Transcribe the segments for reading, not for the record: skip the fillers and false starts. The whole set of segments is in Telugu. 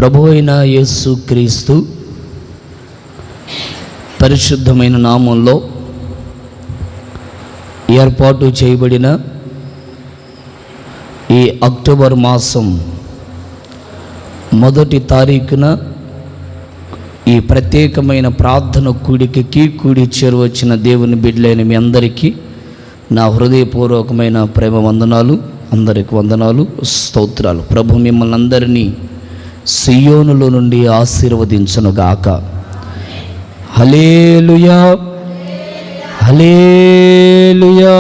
ప్రభు అయిన యేసు క్రీస్తు పరిశుద్ధమైన నామంలో ఏర్పాటు చేయబడిన ఈ అక్టోబర్ మాసం మొదటి తారీఖున ఈ ప్రత్యేకమైన ప్రార్థన కూడికకి కూడి చేరువచ్చిన దేవుని బిడ్డలైన మీ అందరికీ నా హృదయపూర్వకమైన ప్రేమ వందనాలు, అందరికి వందనాలు, స్తోత్రాలు. ప్రభు మిమ్మల్ని అందరినీ సియోనులో నుండి ఆశీర్వదించునుగాక. హల్లెలూయా, హల్లెలూయా.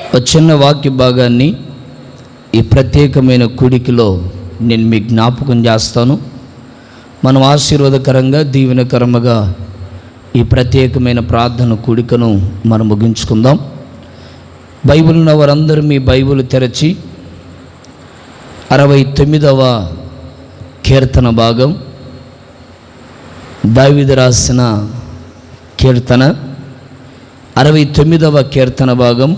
ఒక చిన్న వాక్య భాగాన్ని ఈ ప్రత్యేకమైన కూడికలో నేను మీకు జ్ఞాపకం చేస్తాను. మనం ఆశీర్వాదకరంగా దీవెనకరంగా ఈ ప్రత్యేకమైన ప్రార్థన కూడికను మనం ముగించుకుందాం. బైబిల్ ఉన్న వారందరూ మీ బైబిల్ తెరచి 69వ కీర్తన భాగం, దావీదు రాసిన కీర్తన 69వ కీర్తన భాగం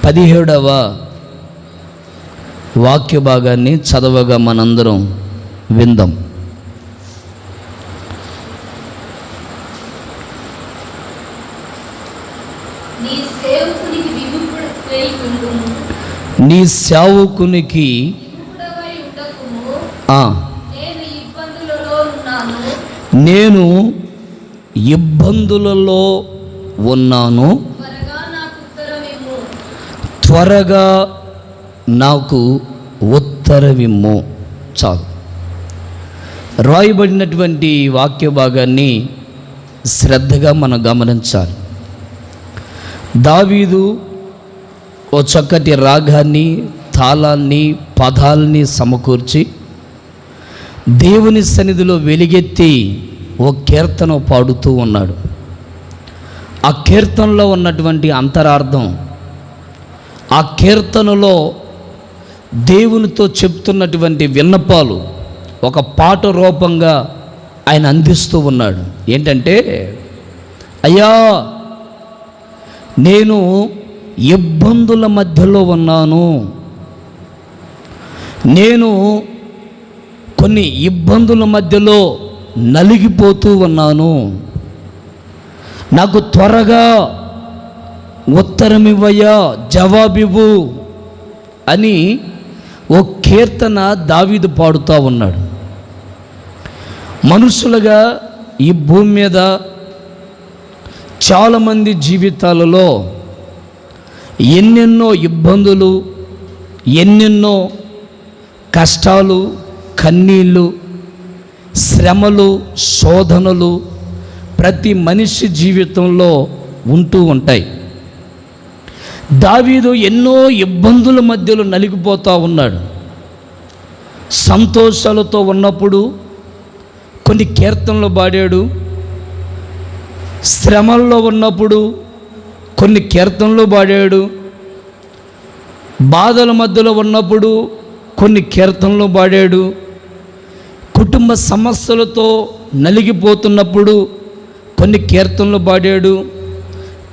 17వ వాక్య భాగాన్ని చదవగా మనందరం విందాం. నీ సేవకునికి నేను ఇబ్బందులలో ఉన్నాను, త్వరగా నాకు ఉత్తరమిమ్ము. చాలు. రాయబడినటువంటి వాక్య భాగాన్ని శ్రద్ధగా మనం గమనించాలి. దావీదు ఓ చక్కటి రాగాన్ని, తాళాన్ని, పదాలని సమకూర్చి దేవుని సన్నిధిలో వెలిగెత్తి ఓ కీర్తన పాడుతూ ఉన్నాడు. ఆ కీర్తనలో ఉన్నటువంటి అంతరార్థం, ఆ కీర్తనలో దేవునితో చెప్తున్నటువంటి విన్నపాలు ఒక పాట రూపంగా ఆయన అందిస్తూ ఉన్నాడు. ఏంటంటే, అయ్యా నేను ఇబ్బందుల మధ్యలో ఉన్నాను, నేను కొన్ని ఇబ్బందుల మధ్యలో నలిగిపోతూ ఉన్నాను, నాకు త్వరగా ఉత్తరమివ్వయ్యా, జవాబివ్వు అని ఓ కీర్తన దావీదు పాడుతూ ఉన్నాడు. మనుషులుగా ఈ భూమి మీద చాలామంది జీవితాలలో ఎన్నెన్నో ఇబ్బందులు, ఎన్నెన్నో కష్టాలు, కన్నీళ్ళు, శ్రమలు, శోధనలు ప్రతి మనిషి జీవితంలో ఉంటూ ఉంటాయి. దావీదు ఎన్నో ఇబ్బందుల మధ్యలో నలిగిపోతూ ఉన్నాడు. సంతోషాలతో ఉన్నప్పుడు కొన్ని కీర్తనలు పాడాడు, శ్రమల్లో ఉన్నప్పుడు కొన్ని కీర్తనలు పాడాడు, బాధల మధ్యలో ఉన్నప్పుడు కొన్ని కీర్తనలు పాడాడు, కుటుంబ సమస్యలతో నలిగిపోతున్నప్పుడు కొన్ని కీర్తనలు పాడాడు.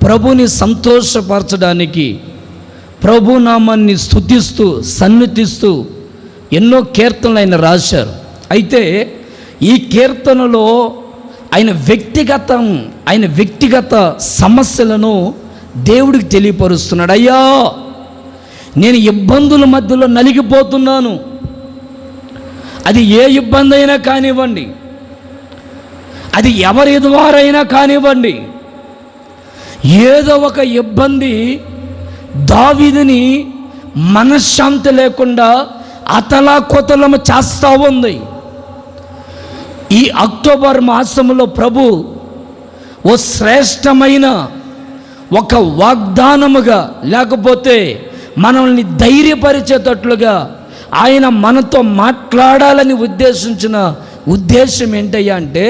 ప్రభుని సంతోషపరచడానికి, ప్రభు నామాన్ని స్తుతిస్తూ సన్నిధిస్తూ ఎన్నో కీర్తనలు ఆయన రాశారు. అయితే ఈ కీర్తనలో ఆయన వ్యక్తిగత సమస్యలను దేవుడికి తెలియపరుస్తున్నాడు. అయ్యా నేను ఇబ్బందుల మధ్యలో నలిగిపోతున్నాను. అది ఏ ఇబ్బంది అయినా కానివ్వండి, అది ఎవరి ద్వారైనా కానివ్వండి, ఏదో ఒక ఇబ్బంది దావీదుని మనశ్శాంతి లేకుండా అతలాకుతలము చేస్తూ ఉంది. ఈ అక్టోబర్ మాసంలో ప్రభు ఓ శ్రేష్టమైన ఒక వాగ్దానముగా, లేకపోతే మనల్ని ధైర్యపరిచేటట్లుగా ఆయన మనతో మాట్లాడాలని ఉద్దేశించిన ఉద్దేశం ఏంటయ్యా అంటే,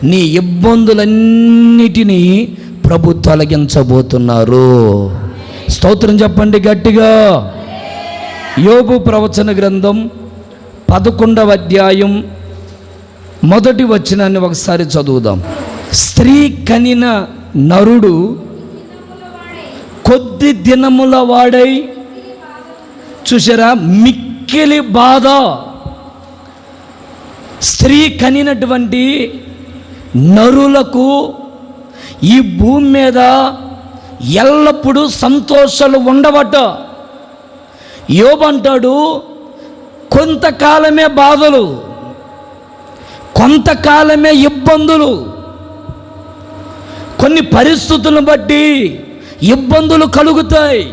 నీ ఇబ్బందులన్నిటినీ ప్రభు తొలగించబోతున్నారు. స్తోత్రం చెప్పండి గట్టిగా. యోబు ప్రవచన గ్రంథం 11వ అధ్యాయం 1వ వచనాన్ని ఒకసారి చదువుదాం. స్త్రీ కనిన నరుడు కొద్ది దినముల వాడై, చూసారా, మిక్కిలి మిక్కిలి బాధ. స్త్రీ కనినటువంటి నరులకు ఈ భూమి మీద ఎల్లప్పుడూ సంతోషాలు ఉండవట. యోబు అంటాడు, కొంతకాలమే బాధలు, కొంతకాలమే ఇబ్బందులు, కొన్ని పరిస్థితులను బట్టి ఇబ్బందులు కలుగుతాయి.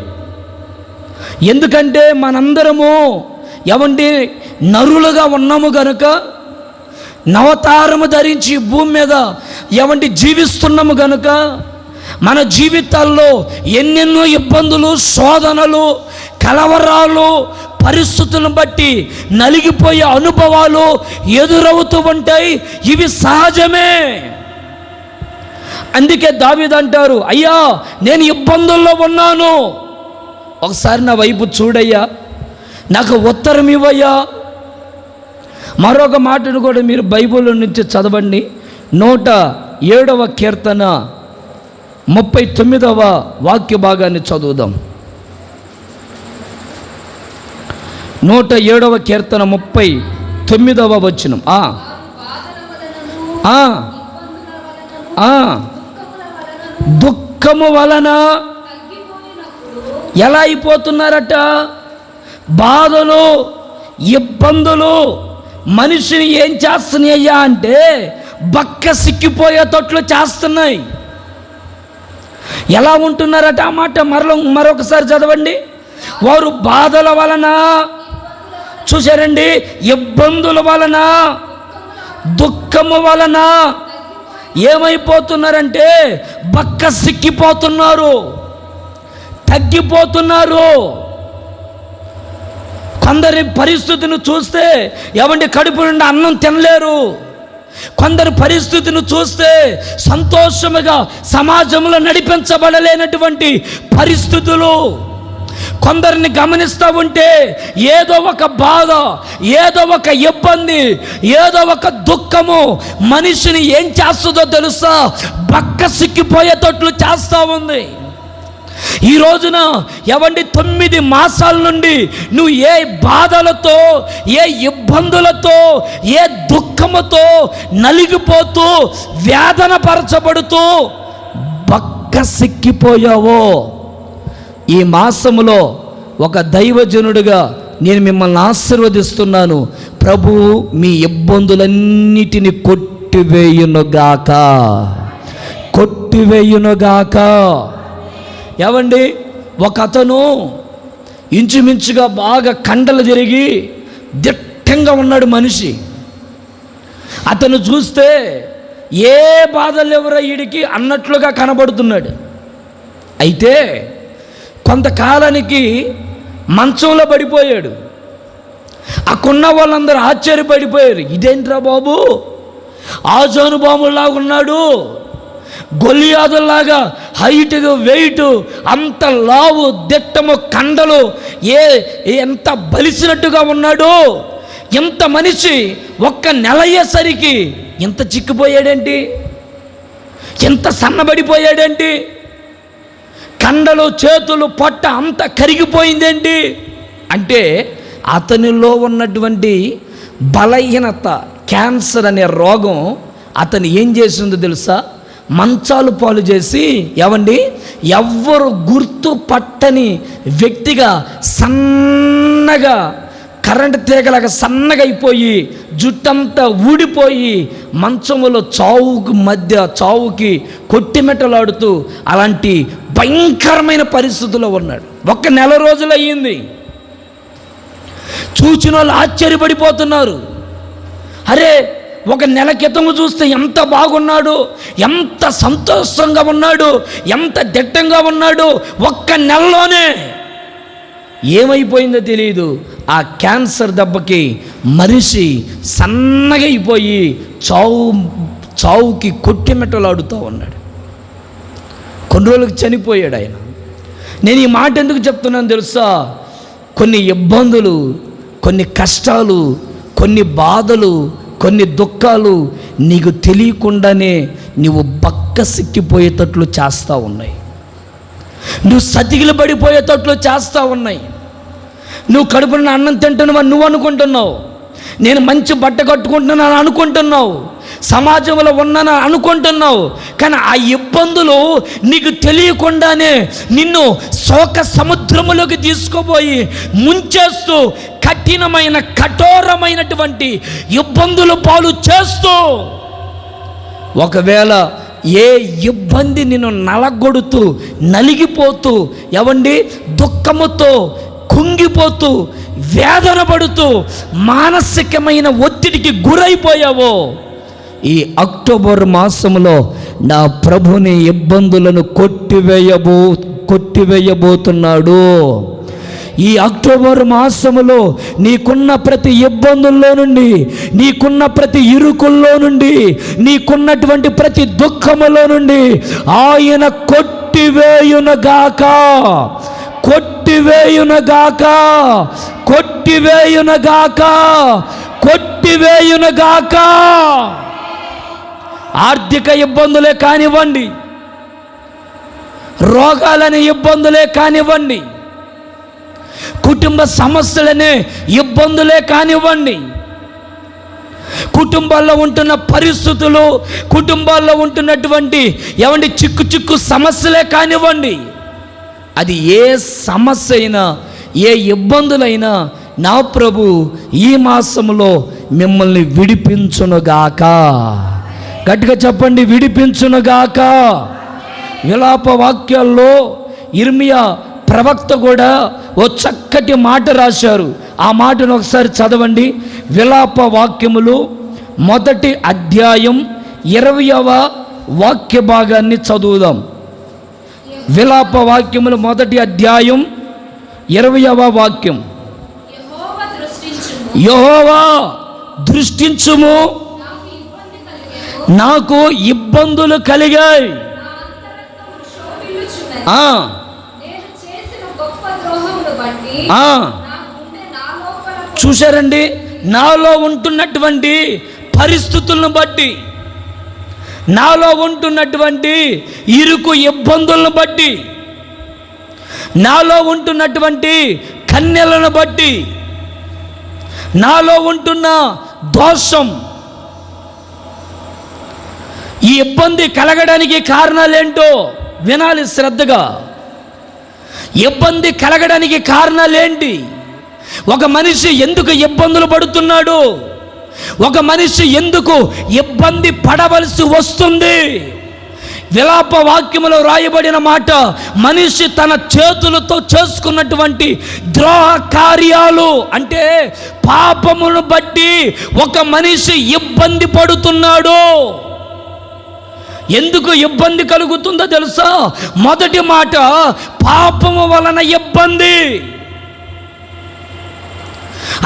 ఎందుకంటే మనందరము ఎవండి నరులుగా ఉన్నాము గనుక, నవతారము ధరించి భూమి మీద ఎవంటి జీవిస్తున్నాము గనుక, మన జీవితాల్లో ఎన్నెన్నో ఇబ్బందులు, శోధనలు, కలవరాలు, పరిస్థితులను బట్టి నలిగిపోయే అనుభవాలు ఎదురవుతూ ఉంటాయి. ఇవి సహజమే. అందుకే దావీదు అంటారు, అయ్యా నేను ఇబ్బందుల్లో ఉన్నాను, ఒకసారి నా వైపు చూడయ్యా, నాకు ఉత్తరం ఇవ్వయ్యా. మరొక మాటను కూడా మీరు బైబిల్ నుంచి చదవండి. 107వ కీర్తన 39వ వాక్య భాగాన్ని చదువుదాం. 107వ కీర్తన 39వ వచనం. దుఃఖము వలన ఎలా అయిపోతున్నారట? బాధలు, ఇబ్బందులు మనిషిని ఏం చేస్తున్నాయ్యా అంటే బక్క సిక్కిపోయేటట్లు చేస్తున్నాయి. ఎలా ఉంటున్నారట? ఆ మాట మరొకసారి చదవండి. వారు బాధల వలన, చూసారండి, ఇబ్బందుల వలన, దుఃఖము వలన ఏమైపోతున్నారంటే బక్క సిక్కిపోతున్నారు, తగ్గిపోతున్నారు. కొందరి పరిస్థితిని చూస్తే ఎవండి కడుపు నుండి అన్నం తినలేరు. కొందరి పరిస్థితిని చూస్తే సంతోషముగా సమాజంలో నడిపించబడలేనటువంటి పరిస్థితులు. కొందరిని గమనిస్తూ ఉంటే ఏదో ఒక బాధ, ఏదో ఒక ఇబ్బంది, ఏదో ఒక దుఃఖము మనిషిని ఏం చేస్తుందో తెలుసా? బక్క సిక్కిపోయేటట్లు చేస్తూ ఉంది. ఈ రోజున ఎవండి 9 మాసాల నుండి నువ్వు ఏ బాధలతో, ఏ ఇబ్బందులతో, ఏ దుఃఖముతో నలిగిపోతూ వేదన పరచబడుతూ బక్క సిక్కిపోయావో, ఈ మాసములో ఒక దైవజనుడిగా నేను మిమ్మల్ని ఆశీర్వదిస్తున్నాను. ప్రభు మీ ఇబ్బందులన్నిటిని కొట్టివేయునుగాక, కొట్టివేయునుగాక. ఏవండి, ఒక అతను ఇంచుమించుగా బాగా కండలు తిరిగి దిట్టంగా ఉన్నాడు మనిషి. అతను చూస్తే ఏ బాధలు ఎవరో వీడికి అన్నట్లుగా కనబడుతున్నాడు. అయితే కొంతకాలానికి మంచంలో పడిపోయాడు. అక్కడున్న వాళ్ళందరూ ఆశ్చర్యపడిపోయారు, ఇదేంట్రా బాబు, ఆజానుబాములాగా ఉన్నాడు, గొలియాదులాగా హైట్, వెయిట్, అంత లావు, దిట్టము, కండలు, ఎంత బలిసినట్టుగా ఉన్నాడు. ఎంత మనిషి ఒక్క నెల అయ్యేసరికి ఎంత చిక్కిపోయాడేంటి, ఎంత సన్నబడిపోయాడేంటి, కండలు, చేతులు, పొట్ట అంత కరిగిపోయిందేంటి అంటే అతనిలో ఉన్నటువంటి బలహీనత, క్యాన్సర్ అనే రోగం అతను ఏం చేసిందో తెలుసా? మంచాలు పాలు చేసి, ఏవండి, ఎవ్వరు గుర్తు పట్టని వ్యక్తిగా సన్నగా, కరెంటు తీగలాగా సన్నగా అయిపోయి, జుట్టంతా ఊడిపోయి, మంచములో చావుకి కొట్టిమెట్టలాడుతూ అలాంటి భయంకరమైన పరిస్థితుల్లో ఉన్నాడు. 1 నెల రోజులు అయ్యింది. చూచిన వాళ్ళు ఆశ్చర్యపడిపోతున్నారు. అరే, 1 నెల క్రితము చూస్తే ఎంత బాగున్నాడు, ఎంత సంతోషంగా ఉన్నాడు, ఎంత దిట్టంగా ఉన్నాడు, 1 నెలలోనే ఏమైపోయిందో తెలియదు. ఆ క్యాన్సర్ దెబ్బకి మనిషి సన్నగా అయిపోయి చావుకి కొట్టిమెట్టలాడుతూ ఉన్నాడు. కొన్ని రోజులకు చనిపోయాడు ఆయన. నేను ఈ మాట ఎందుకు చెప్తున్నాను తెలుసా? కొన్ని ఇబ్బందులు, కొన్ని కష్టాలు, కొన్ని బాధలు, కొన్ని దుఃఖాలు నీకు తెలియకుండానే నువ్వు బక్క సిక్కిపోయేటట్లు చేస్తూ ఉన్నాయి, నువ్వు సతికిలు పడిపోయేటట్లు చేస్తూ ఉన్నాయి. నువ్వు కడుపున అన్నం తింటున్నావని నువ్వు అనుకుంటున్నావు, నేను మంచి బట్ట కట్టుకుంటున్నాను అనుకుంటున్నావు, సమాజంలో ఉన్నాను అనుకుంటున్నావు. కానీ ఆ ఇబ్బందులు నీకు తెలియకుండానే నిన్ను శోక సముద్రములోకి తీసుకుపోయి ముంచేస్తూ కఠినమైన కఠోరమైనటువంటి ఇబ్బందులు పాలు చేస్తూ, ఒకవేళ ఏ ఇబ్బంది నిన్ను నలగొడుతూ నలిగిపోతూ ఎవండి దుఃఖముతో కుంగిపోతూ వేదన పడుతూ మానసికమైన ఒత్తిడికి గురైపోయావో, ఈ అక్టోబర్ మాసంలో నా ప్రభుని ఇబ్బందులను కొట్టివేయబోతున్నాడు. ఈ అక్టోబర్ మాసములో నీకున్న ప్రతి ఇబ్బందుల్లో నుండి, నీకున్న ప్రతి ఇరుకుల్లో నుండి, నీకున్నటువంటి ప్రతి దుఃఖములో నుండి ఆయన కొట్టివేయునగాక, కొట్టివేయునగాక, కొట్టివేయునగాక, కొట్టివేయునగాక. ఆర్థిక ఇబ్బందులే కానివ్వండి, రోగాలనే ఇబ్బందులే కానివ్వండి, కుటుంబ సమస్యలనే ఇబ్బందులే కానివ్వండి, కుటుంబాల్లో ఉంటున్న పరిస్థితులు, కుటుంబాల్లో ఉంటున్నటువంటి చిక్కు సమస్యలే కానివ్వండి, అది ఏ సమస్య అయినా, ఏ ఇబ్బందులైనా నా ప్రభు ఈ మాసంలో మిమ్మల్ని విడిపించునుగాక. గట్టిగా చెప్పండి, విడిపించునుగాక. విలాప వాక్యాల్లో ఇర్మియా ప్రవక్త కూడా ఓ చక్కటి మాట రాశారు. ఆ మాటను ఒకసారి చదవండి. విలాప వాక్యములు 1వ అధ్యాయం 20వ వాక్య భాగాన్ని చదువుదాం. విలాప వాక్యములు 1వ అధ్యాయం 20వ వాక్యం. యెహోవా దృష్టించుము, నాకు ఇబ్బందులు కలిగాయి. చూశారండి, నాలో ఉంటున్నటువంటి పరిస్థితులను బట్టి, నాలో ఉంటున్నటువంటి ఇరుకు ఇబ్బందులను బట్టి, నాలో ఉంటున్నటువంటి కన్యలను బట్టి, నాలో ఉంటున్న దోషం, ఈ ఇబ్బంది కలగడానికి కారణాలేంటో వినాలి శ్రద్ధగా. ఇబ్బంది కలగడానికి కారణాలేంటి? ఒక మనిషి ఎందుకు ఇబ్బందులు పడుతున్నాడు? ఒక మనిషి ఎందుకు ఇబ్బంది పడవలసి వస్తుంది? విలాప వాక్యములో రాయబడిన మాట, మనిషి తన చేతులతో చేసుకున్నటువంటి ద్రోహ కార్యాలు, అంటే పాపమును బట్టి ఒక మనిషి ఇబ్బంది పడుతున్నాడు. ఎందుకు ఇబ్బంది కలుగుతుందో తెలుసా? మొదటి మాట, పాపము వలన ఇబ్బంది.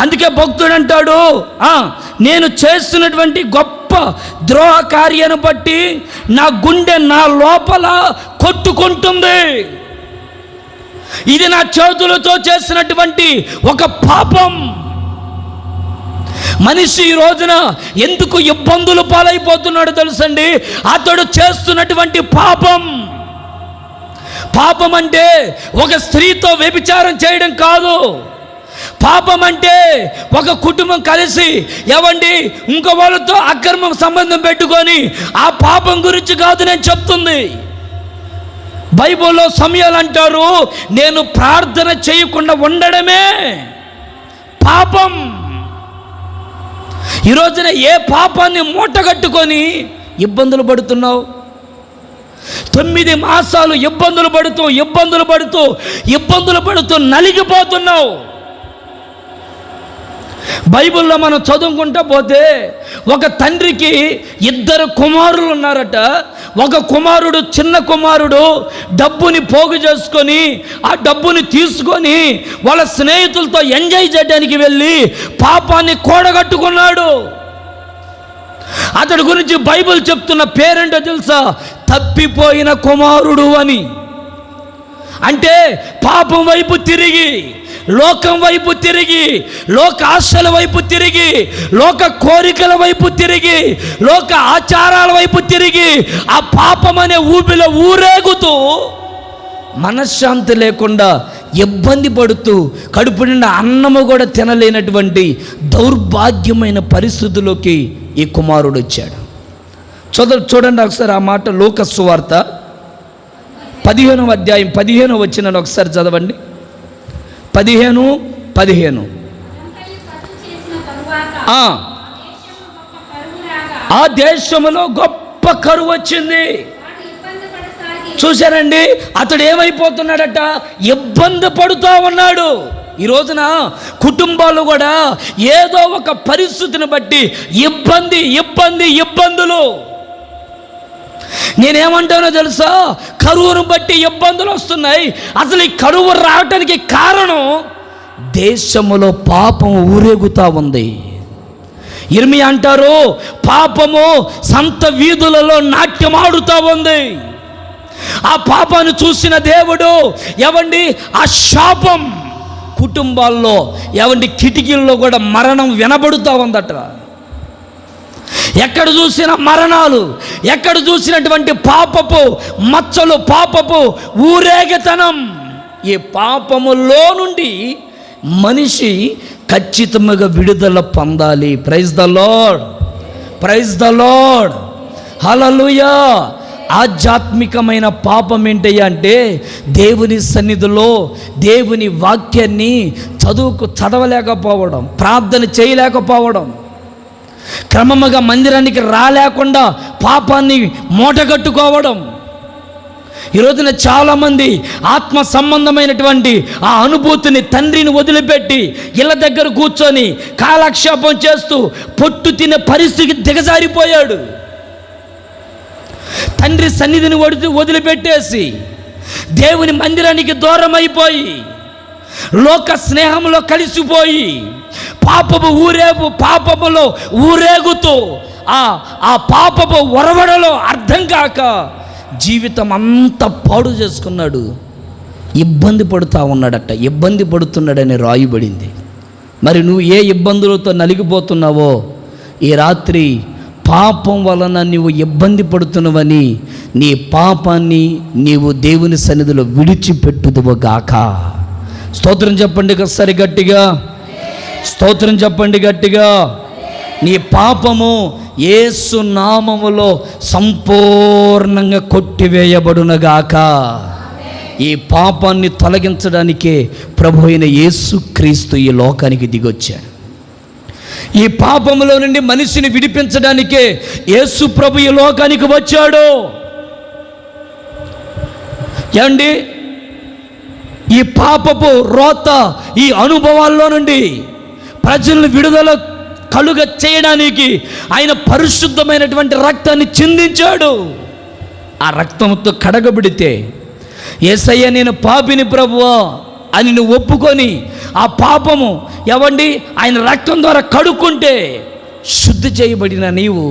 అందుకే భక్తుడు అంటాడు, నేను చేస్తున్నటువంటి గొప్ప ద్రోహ కార్యాన్ని బట్టి నా గుండె నా లోపల కొట్టుకుంటుంది. ఇది నా చేతులతో చేసినటువంటి ఒక పాపం. మనిషి ఈ రోజున ఎందుకు ఇబ్బందులు పాలైపోతున్నాడు తెలుసండి? అతడు చేస్తున్నటువంటి పాపం. పాపం అంటే ఒక స్త్రీతో వ్యభిచారం చేయడం కాదు. పాపం అంటే ఒక కుటుంబం కలిసి ఇంకో వాళ్ళతో అక్రమ సంబంధం పెట్టుకొని, ఆ పాపం గురించి కాదు నేను చెప్తుంది. బైబిల్లో సమయాలు అంటారు, నేను ప్రార్థన చేయకుండా ఉండడమే పాపం. ఈ రోజున ఏ పాపాన్ని మూటగట్టుకొని ఇబ్బందులు పడుతున్నావు? 9 మాసాలు ఇబ్బందులు పడుతూ నలిగిపోతున్నావు. బైబిల్లో మనం చదువుకుంటా పోతే, ఒక తండ్రికి 2 కుమారులు ఉన్నారట. ఒక కుమారుడు, చిన్న కుమారుడు డబ్బుని పోగు చేసుకొని, ఆ డబ్బుని తీసుకొని వాళ్ళ స్నేహితులతో ఎంజాయ్ చేయడానికి వెళ్ళి పాపాన్ని కూడగట్టుకున్నాడు. అతడి గురించి బైబిల్ చెప్తున్న పేరేంటో తెలుసా? తప్పిపోయిన కుమారుడు అని. అంటే పాపం వైపు తిరిగి, లోకం వైపు తిరిగి, లోక ఆశల వైపు తిరిగి, లోక కోరికల వైపు తిరిగి, లోక ఆచారాల వైపు తిరిగి, ఆ పాపం అనే ఊబిలో ఊరేగుతూ మనశ్శాంతి లేకుండా ఇబ్బంది పడుతూ కడుపు నిండా అన్నము కూడా తినలేనటువంటి దౌర్భాగ్యమైన పరిస్థితుల్లోకి ఈ కుమారుడు వచ్చాడు. చూడండి ఒకసారి ఆ మాట, లూకా సువార్త 15వ అధ్యాయం 15వ వచనాన్ని ఒకసారి చదవండి. 15 ఆ దేశంలో గొప్ప కరువు వచ్చింది. చూశారండి, అతడు ఏమైపోతున్నాడట, ఇబ్బంది పడుతూ ఉన్నాడు. ఈ రోజున కుటుంబాలు కూడా ఏదో ఒక పరిస్థితిని బట్టి ఇబ్బందులు. నేనేమంటానో తెలుసా, కరువును బట్టి ఇబ్బందులు వస్తున్నాయి. అసలు ఈ కరువు రావటానికి కారణం దేశములో పాపం ఊరేగుతూ ఉంది. ఇర్మియా అంటారు, పాపము సంత వీధులలో నాట్యమాడుతూ ఉంది. ఆ పాపాన్ని చూసిన దేవుడు ఆ శాపం కుటుంబాల్లో కిటికీల్లో కూడా మరణం వినబడుతూ ఉందట. ఎక్కడ చూసిన మరణాలు, ఎక్కడ చూసినటువంటి పాపపు మచ్చలు, పాపపు ఊరేగితనం. ఈ పాపములో నుండి మనిషి ఖచ్చితంగా విడుదల పొందాలి. Praise the lord, praise the lord, hallelujah. ఆధ్యాత్మికమైన పాపం ఏంటయ్యా అంటే దేవుని సన్నిధిలో దేవుని వాక్యాన్ని చదవలేకపోవడం, ప్రార్థన చేయలేకపోవడం, క్రమముగా మందిరానికి రాలేకుండా పాపాన్ని మూటగట్టుకోవడం. ఈ రోజున చాలామంది ఆత్మ సంబంధమైనటువంటి ఆ అనుభూతిని, తండ్రిని వదిలిపెట్టి ఇళ్ళ దగ్గర కూర్చొని కాలక్షేపం చేస్తూ పొట్టు తినే పరిస్థితికి దిగజారిపోయాడు. తండ్రి సన్నిధిని వదిలిపెట్టేసి దేవుని మందిరానికి దూరం అయిపోయి లోక స్నేహంలో కలిసిపోయి పాపములో ఊరేగుతూ ఆ పాపపు ఒరవడలో అర్థం కాక జీవితం అంతా పాడు చేసుకున్నాడు. ఇబ్బంది పడుతూ ఉన్నాడట, ఇబ్బంది పడుతున్నాడని రాయబడింది. మరి నువ్వు ఏ ఇబ్బందులతో నలిగిపోతున్నావో ఈ రాత్రి పాపం వలన నీవు ఇబ్బంది పడుతున్నావని నీ పాపాన్ని నీవు దేవుని సన్నిధిలో విడిచిపెట్టుదువుగాక. స్తోత్రం చెప్పండి ఒకసారి గట్టిగా, స్తోత్రం చెప్పండి గట్టిగా. నీ పాపము యేసు నామములో సంపూర్ణంగా కొట్టివేయబడునగాక. ఈ పాపాన్ని తొలగించడానికే ప్రభు అయిన యేసుక్రీస్తు ఈ లోకానికి దిగొచ్చాడు. ఈ పాపములో నుండి మనిషిని విడిపించడానికే యేసు ప్రభు ఈ లోకానికి వచ్చాడు. ఏమండి, ఈ పాపపు రోత, ఈ అనుభవాల్లో నుండి ప్రజలను విడుదల కలుగ చేయడానికి ఆయన పరిశుద్ధమైనటువంటి రక్తాన్ని చిందించాడు. ఆ రక్తంతో కడగబడితే యేసయ్య నేను పాపిని ప్రభువా అని నువ్వు ఒప్పుకొని ఆ పాపము ఆయన రక్తం ద్వారా కడుక్కుంటే శుద్ధి చేయబడిన నీవు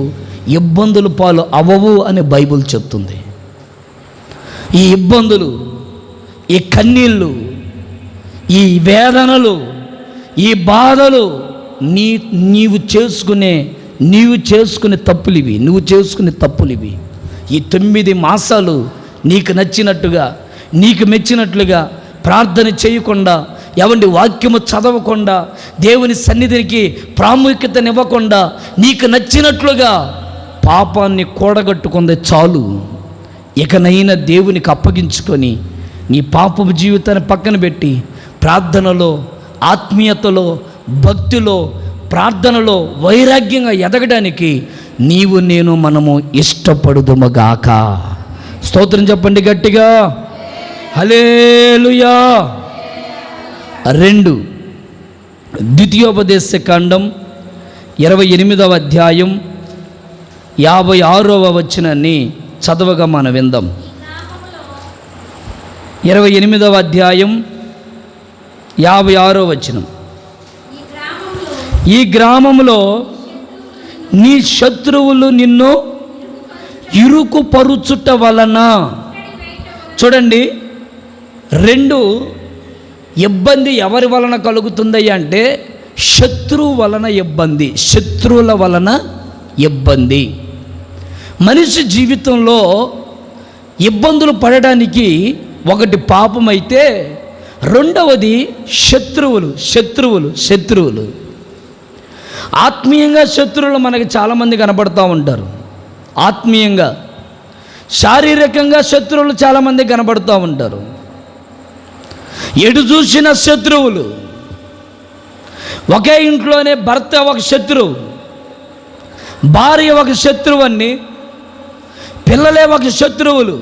ఇబ్బందుల పాలు అవ్వవు అని బైబిల్ చెప్తుంది. ఈ ఇబ్బందులు, ఈ కన్నీళ్ళు, ఈ వేదనలు, ఈ బాధలు నీవు చేసుకునే తప్పులివి. ఈ 9 మాసాలు నీకు నచ్చినట్టుగా, నీకు మెచ్చినట్లుగా ప్రార్థన చేయకుండా, వాక్యము చదవకుండా, దేవుని సన్నిధికి ప్రాముఖ్యతనివ్వకుండా, నీకు నచ్చినట్లుగా పాపాన్ని కూడగట్టుకుందే చాలు. ఇకనైనా దేవునికి అప్పగించుకొని నీ పాపపు జీవితాన్ని పక్కన పెట్టి ప్రార్థనలో, ఆత్మీయతలో, భక్తిలో, ప్రార్థనలో వైరాగ్యంగా ఎదగడానికి మనము ఇష్టపడుదుమగాక. స్తోత్రం చెప్పండి గట్టిగా, హల్లెలూయా. 2 ద్వితీయోపదేశ కాండం 28వ అధ్యాయం 56వ వచనాన్ని చదవగా మనం విందాం. 28వ అధ్యాయం 56వ వచనం. ఈ గ్రామంలో నీ శత్రువులు నిన్ను ఇరుకుపరుచుట వలన. చూడండి, 2 ఇబ్బంది ఎవరి వలన కలుగుతుందయ్యా అంటే శత్రువుల వలన ఇబ్బంది. మనిషి జీవితంలో ఇబ్బందులు పడడానికి ఒకటి పాపమైతే రెండవది శత్రువులు. ఆత్మీయంగా శత్రువులు మనకి చాలామంది కనబడుతూ ఉంటారు. ఆత్మీయంగా, శారీరకంగా శత్రువులు చాలామంది కనబడుతూ ఉంటారు. ఎటు చూసిన శత్రువులు. ఒకే ఇంట్లోనే భర్త ఒక శత్రువు, భార్య ఒక శత్రువని, పిల్లలే ఒక శత్రువులు,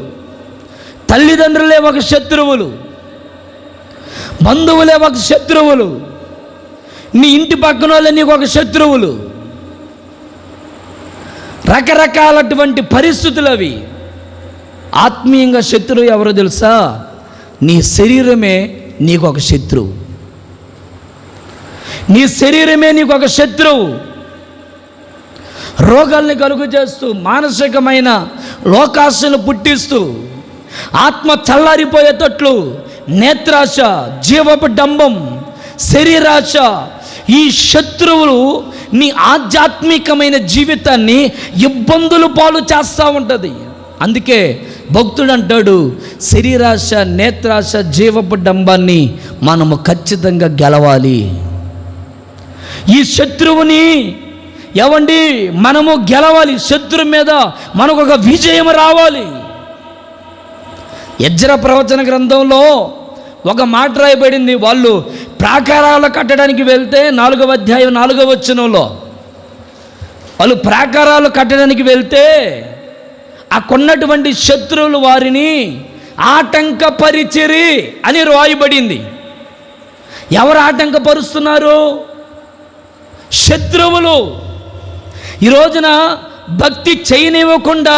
తల్లిదండ్రులే ఒక శత్రువులు, బంధువులే ఒక శత్రువులు, నీ ఇంటి పక్కన వాళ్ళే నీకు ఒక శత్రువులు. రకరకాలటువంటి పరిస్థితులు అవి. ఆత్మీయంగా శత్రువు ఎవరో తెలుసా? నీ శరీరమే నీకు ఒక శత్రువు. నీ శరీరమే నీకు ఒక శత్రువు. రోగాల్ని కలుగు చేస్తూ, మానసికమైన లోకాశను పుట్టిస్తూ, ఆత్మ చల్లారిపోయేటట్లు నేత్రాశ, జీవపు డంబం, శరీరాశ, ఈ శత్రువులు నీ ఆధ్యాత్మికమైన జీవితాన్ని ఇబ్బందులు పాలు చేస్తూ ఉంటుంది. అందుకే భక్తుడు అంటాడు, శరీరాశ, నేత్రాశ, జీవపు డంబాన్ని మనము ఖచ్చితంగా గెలవాలి. ఈ శత్రువుని మనము గెలవాలి. శత్రువు మీద మనకు ఒక విజయం రావాలి. యెజ్రా ప్రవచన గ్రంథంలో ఒక మాట రాయబడింది. వాళ్ళు ప్రాకారాలు కట్టడానికి వెళ్తే 4వ అధ్యాయం 4వ వచనంలో వాళ్ళు ప్రాకారాలు కట్టడానికి వెళ్తే ఆ కొన్నటువంటి శత్రువులు వారిని ఆటంకపరిచిరి అని రాయబడింది. ఎవరు ఆటంకపరుస్తున్నారు? శత్రువులు. ఈ రోజున భక్తి చేయనివ్వకుండా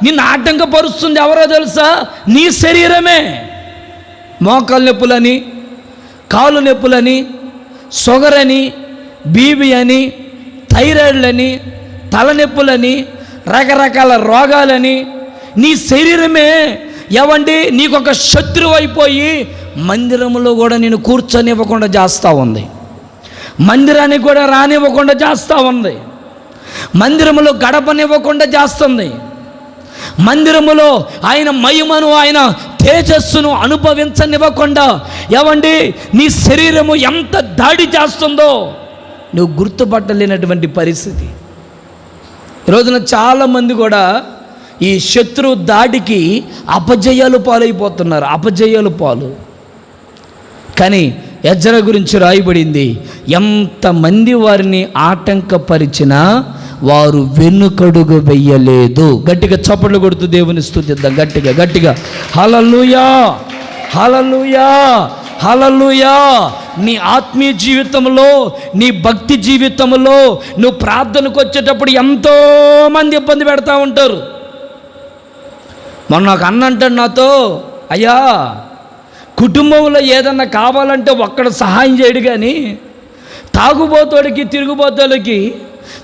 నిన్ను ఆటంకపరుస్తుంది ఎవరో తెలుసా? నీ శరీరమే. మోకాలు నొప్పులని, కాలు నొప్పులని, షుగర్ అని, బీపీ అని, థైరాయిడ్లని, తలనొప్పులని, రకరకాల రోగాలని నీ శరీరమే నీకు ఒక శత్రువు అయిపోయి మందిరంలో కూడా నేను కూర్చొనివ్వకుండా చేస్తూ ఉంది. మందిరానికి కూడా రానివ్వకుండా చేస్తూ ఉంది. మందిరములో గడపనివ్వకుండా చేస్తుంది. మందిరములో ఆయన మహిమను, ఆయన తేజస్సును అనుభవించనివ్వకుండా నీ శరీరము ఎంత దాడి చేస్తుందో నువ్వు గుర్తుపట్టలేనటువంటి పరిస్థితి. ఈరోజున చాలామంది కూడా ఈ శత్రు దాడికి అపజయాలు పాలైపోతున్నారు. అపజయాలు పాలు. కానీ యెజ్రా గురించి రాయబడింది, ఎంతమంది వారిని ఆటంకపరిచినా వారు వెనుకడుగు వెయ్యలేదు. గట్టిగా చప్పట్లు కొడుతూ దేవుని స్తుతిద్దాం. గట్టిగా హల్లెలూయా, హల్లెలూయా, హల్లెలూయా. నీ ఆత్మీయ జీవితంలో, నీ భక్తి జీవితంలో నువ్వు ప్రార్థనకు వచ్చేటప్పుడు ఎంతోమంది ఇబ్బంది పెడతా ఉంటారు. మొన్న నాకు అన్న అంటాడు నాతో, అయ్యా కుటుంబంలో ఏదన్నా కావాలంటే ఒక్కడ సహాయం చేయడు, కానీ తాగుబోతోడికి, తిరుగుబోతోడికి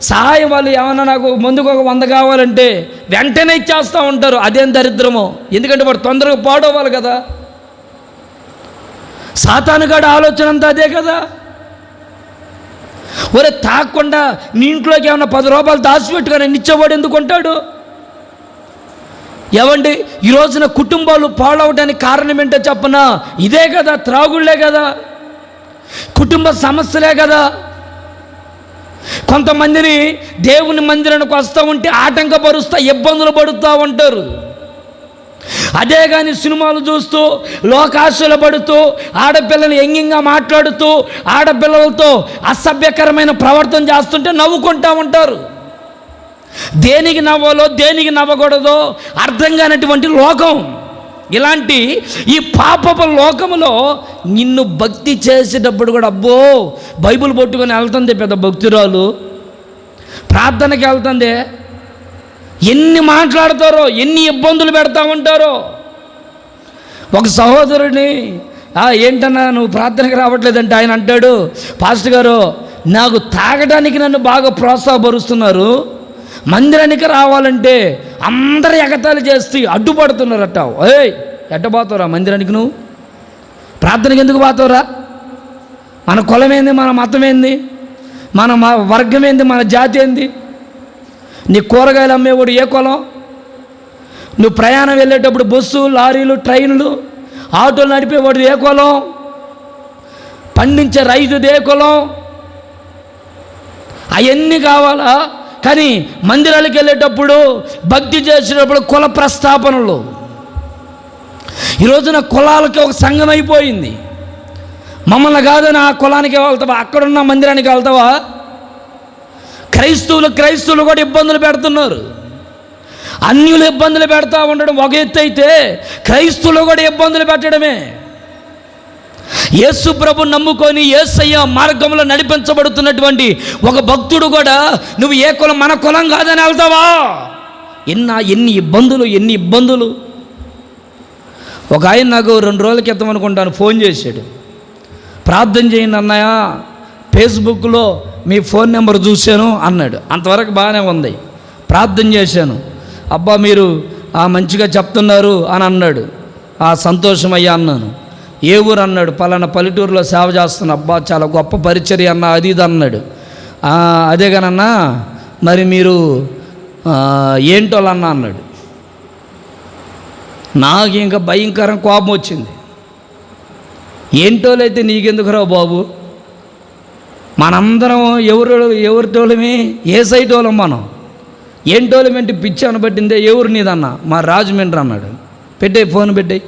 సహాయం వాళ్ళు ఏమన్నా నాకు ముందుకు ఒక 100 కావాలంటే వెంటనే ఇచ్చేస్తూ ఉంటారు. అదేం దరిద్రమో. ఎందుకంటే వాడు తొందరగా పాడవాలి కదా. సాతానుగాడి ఆలోచన అంతా అదే కదా. ఒరే తాగకుండా నీ ఇంట్లోకి ఏమన్నా 10 రూపాయలు దాచిపెట్టుకొని నిచ్చవాడు ఎందుకు ఉంటాడు? ఈ రోజున కుటుంబాలు పాడవడానికి కారణం ఏంటో చెప్పనా? ఇదే కదా, త్రాగుళ్లే కదా, కుటుంబ సమస్యలే కదా. కొంతమందిని దేవుని మందిరానికి వస్తూ ఉంటే ఆటంకపరుస్తూ ఇబ్బందులు పడుతూ ఉంటారు. అదే కానీ సినిమాలు చూస్తూ, లోకాశలు పడుతూ, ఆడపిల్లలు వ్యంగ్యంగా మాట్లాడుతూ, ఆడపిల్లలతో అసభ్యకరమైన ప్రవర్తన చేస్తుంటే నవ్వుకుంటూ ఉంటారు. దేనికి నవ్వాలో, దేనికి నవ్వకూడదో అర్థం కానటువంటి లోకం. ఇలాంటి ఈ పాపపు లోకములో నిన్ను భక్తి చేసేటప్పుడు కూడా అబ్బో బైబిల్ పట్టుకొని వెళ్తుంది పెద్ద భక్తురాలు, ప్రార్థనకి వెళ్తుంది, ఎన్ని మాట్లాడతారో, ఎన్ని ఇబ్బందులు పెడతా ఉంటారో. ఒక సహోదరుడిని ఏంటన్నా నువ్వు ప్రార్థనకి రావట్లేదంటే ఆయన అంటాడు, పాస్టర్ గారు నాకు తాగడానికి నన్ను బాగా ప్రోత్సాహపరుస్తున్నారు, మందిరానికి రావాలంటే అందరు ఎగతాళి చేస్తూ అడ్డుపడుతున్నారట. ఎట్టబోతావురా మందిరానికి? నువ్వు ప్రార్థనకి ఎందుకు పోతావురా? మన కులం ఏంది, మన మతం ఏంది, మన వర్గం ఏంది, మన జాతి ఏంది? నీ కూరగాయలు అమ్మేవాడు ఏ కులం? నువ్వు ప్రయాణం వెళ్ళేటప్పుడు బస్సు, లారీలు, ట్రైన్లు, ఆటోలు నడిపేవాడిది ఏ కులం? పండించే రైతుది ఏ కులం? అవన్నీ కావాలా? కానీ మందిరాలకు వెళ్ళేటప్పుడు, భక్తి చేసేటప్పుడు కుల ప్రస్తాపనలు. ఈ రోజున కులాలకి ఒక సంఘం అయిపోయింది. మమ్మల్ని కాదని ఆ కులానికి వెళ్తావా? అక్కడున్న మందిరానికి వెళ్తావా? క్రైస్తవులు కూడా ఇబ్బందులు పెడుతున్నారు. అన్యులు ఇబ్బందులు పెడతా ఉండడం ఒక ఎత్తు అయితే, క్రైస్తవులు కూడా ఇబ్బందులు పెట్టడమే. యేసు ప్రభు నమ్ముకొని యేసయ్య మార్గంలో నడిపించబడుతున్నటువంటి ఒక భక్తుడు కూడా నువ్వు ఏ కులం, మన కులం కాదని వెళ్తావా? ఎన్ని ఇబ్బందులు. ఒక ఆయన నాకు 2 రోజుల క్రితం అనుకుంటాను ఫోన్ చేశాడు. ప్రార్థన చేయండి అన్నయ్య, ఫేస్బుక్లో మీ ఫోన్ నెంబర్ చూశాను అన్నాడు. అంతవరకు బాగానే ఉంది. ప్రార్థన చేశాను. అబ్బా మీరు మంచిగా చెప్తున్నారు అని అన్నాడు. సంతోషమయ్యా అన్నాను. ఏ ఊరు అన్నాడు. పలానా పల్లెటూరులో సేవ చేస్తున్నా. అబ్బా చాలా గొప్ప పరిచర్య అన్న, అది ఇది అన్నాడు. అదే కానన్నా మరి మీరు ఏంటోళ్ళన్నా అన్నాడు. నాకు ఇంకా భయంకరం కోపం వచ్చింది. ఏంటోలైతే నీకెందుకురా బాబు, మనందరం ఎవరిటోళ్ళమే, ఏ సైట్ వాళ్ళం మనం. ఏంటోళ్ళమేంటి పిచ్చి అనబట్టిందే, ఎవరు నీదన్నా? మా రాజమండ్రి అన్నాడు. పెట్టే ఫోన్ పెట్టాయి.